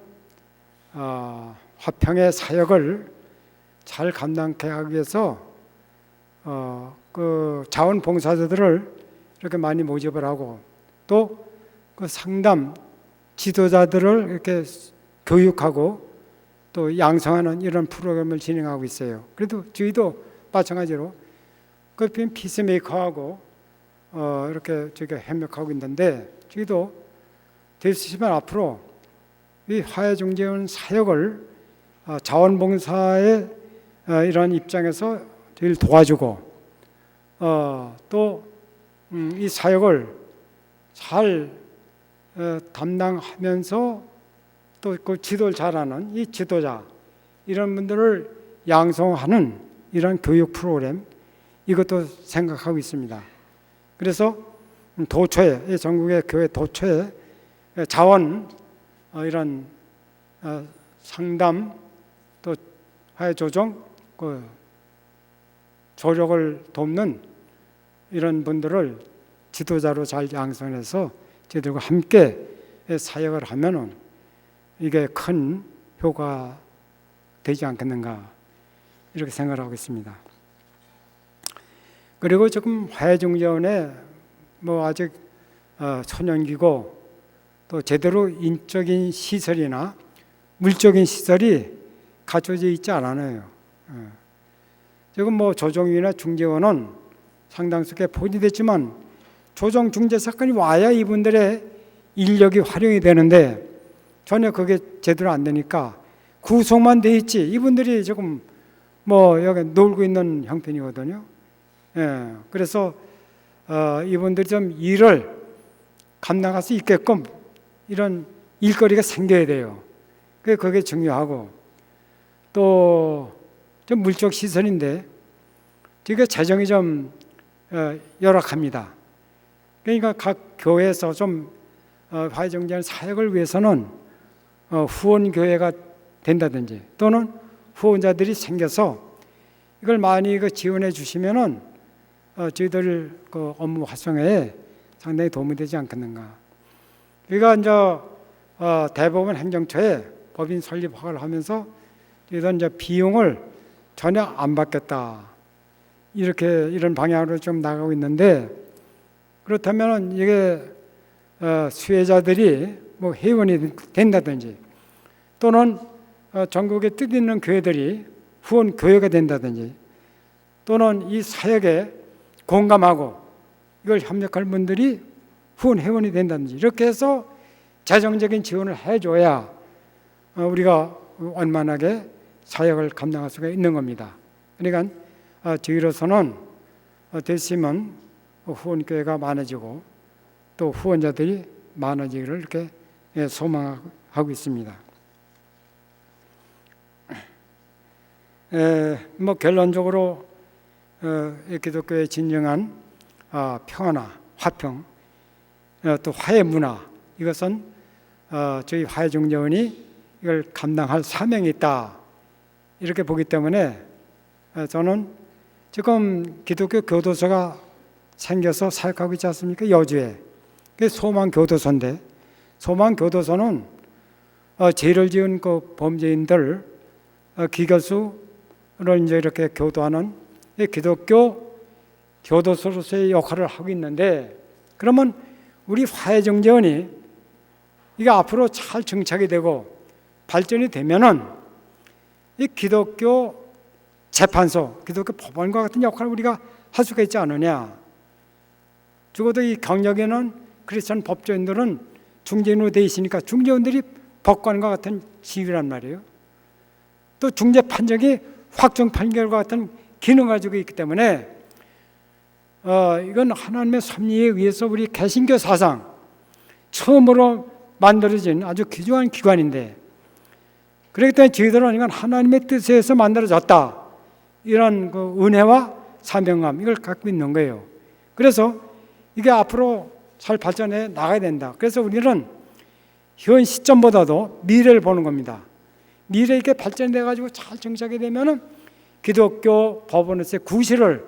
화평의 사역을 잘 감당하게 하기 위해서 그 자원봉사자들을 이렇게 많이 모집을 하고 또 그 상담 지도자들을 이렇게 교육하고 또 양성하는 이런 프로그램을 진행하고 있어요. 그래도 저희도 마찬가지로 그 피스메이커하고 이렇게 저희가 협력하고 있는데 저희도 되시면 앞으로 이 화해중재원 사역을 자원봉사의 이런 입장에서 저희를 도와주고 또 이 사역을 잘 담당하면서 또 그 지도를 잘하는 이 지도자 이런 분들을 양성하는 이런 교육 프로그램 이것도 생각하고 있습니다. 그래서 도처에 전국의 교회 도처에 자원 이런 상담 또 화해 조정 그 조력을 돕는 이런 분들을 지도자로 잘 양성해서 저희들과 함께 사역을 하면은 이게 큰 효과가 되지 않겠는가 이렇게 생각을 하고 있습니다. 그리고 지금 화해중재원에 뭐 아직 초년기고 또 제대로 인적인 시설이나 물적인 시설이 갖춰져 있지 않아요. 지금 뭐 조정위나 중재원은 상당수게 포진됐지만 조정 중재 사건이 와야 이분들의 인력이 활용이 되는데 전혀 그게 제대로 안 되니까 구속만 돼 있지 이분들이 조금 뭐 여기 놀고 있는 형편이거든요. 예, 그래서 이분들이 좀 일을 감당할 수 있게끔 이런 일거리가 생겨야 돼요. 그게 중요하고 또 좀 물적 시설인데 되게 재정이 좀 열악합니다. 그러니까 각 교회에서 좀 화해정제하는 사역을 위해서는 후원 교회가 된다든지 또는 후원자들이 생겨서 이걸 많이 지원해 주시면은 저희들 그 업무 활성화에 상당히 도움이 되지 않겠는가. 그러니까 이제 대법원 행정처에 법인 설립 허가를 하면서 이런 이제 비용을 전혀 안 받겠다 이런 방향으로 좀 나가고 있는데 그렇다면은 이게 수혜자들이 뭐 회원이 된다든지 또는 전국에 뜻있는 교회들이 후원 교회가 된다든지 또는 이 사역에 공감하고 이걸 협력할 분들이 후원 회원이 된다든지 이렇게 해서 재정적인 지원을 해줘야 우리가 원만하게 사역을 감당할 수가 있는 겁니다. 그러니까 저희로서는 됐으면 후원교회가 많아지고 또 후원자들이 많아지기를 이렇게 소망하고 있습니다. 뭐 결론적으로 기독교의 진정한 평화나 화평 또 화해 문화 이것은 저희 화해중재원이 이걸 감당할 사명이 있다 이렇게 보기 때문에 저는 지금 기독교 교도소가 생겨서 사역하고 있지 않습니까? 여주에 그게 소망교도소인데 소망교도소는 죄를 지은 그 범죄인들 기결수를 이제 이렇게 교도하는 기독교 교도소로서의 역할을 하고 있는데 그러면 우리 화해정재원이 이게 앞으로 잘 정착이 되고 발전이 되면은 이 기독교 재판소, 기독교 법원과 같은 역할을 우리가 할 수가 있지 않느냐. 적어도 이 경력에는 크리스천 법조인들은 중재인으로 되어 있으니까 중재원들이 법관과 같은 지위란 말이에요. 또 중재 판정이 확정 판결과 같은 기능을 가지고 있기 때문에 이건 하나님의 섭리에 의해서 우리 개신교 사상 처음으로 만들어진 아주 귀중한 기관인데 그렇기 때문에 저희들은 이건 하나님의 뜻에 의해서 만들어졌다 이런 그 은혜와 사명감 이걸 갖고 있는 거예요. 그래서 이게 앞으로 잘 발전해 나가야 된다. 그래서 우리는 현 시점보다도 미래를 보는 겁니다. 미래 이렇게 발전돼 가지고 잘 정착이 되면은 기독교 법원에서의 구실을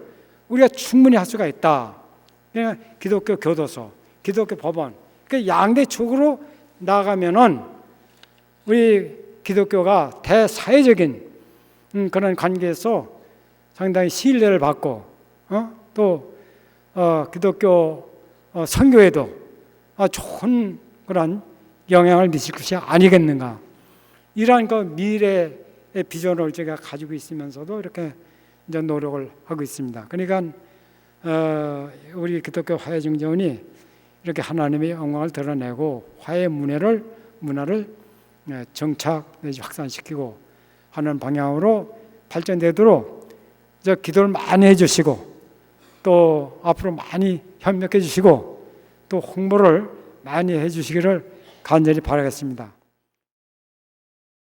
우리가 충분히 할 수가 있다. 그러니까 기독교 교도소, 기독교 법원, 그 양대축으로 나가면은 우리 기독교가 대사회적인 그런 관계에서 상당히 신뢰를 받고 또 기독교 선교에도 좋은 그런 영향을 미칠 것이 아니겠는가. 이러한 그 미래의 비전을 제가 가지고 있으면서도 이렇게 이제 노력을 하고 있습니다. 그러니까 우리 기독교 화해중재원이 이렇게 하나님의 영광을 드러내고 화해 문화를 정착 내지 확산시키고 하는 방향으로 발전되도록 이제 기도를 많이 해주시고 또 앞으로 많이 협력해 주시고 또 홍보를 많이 해주시기를 간절히 바라겠습니다.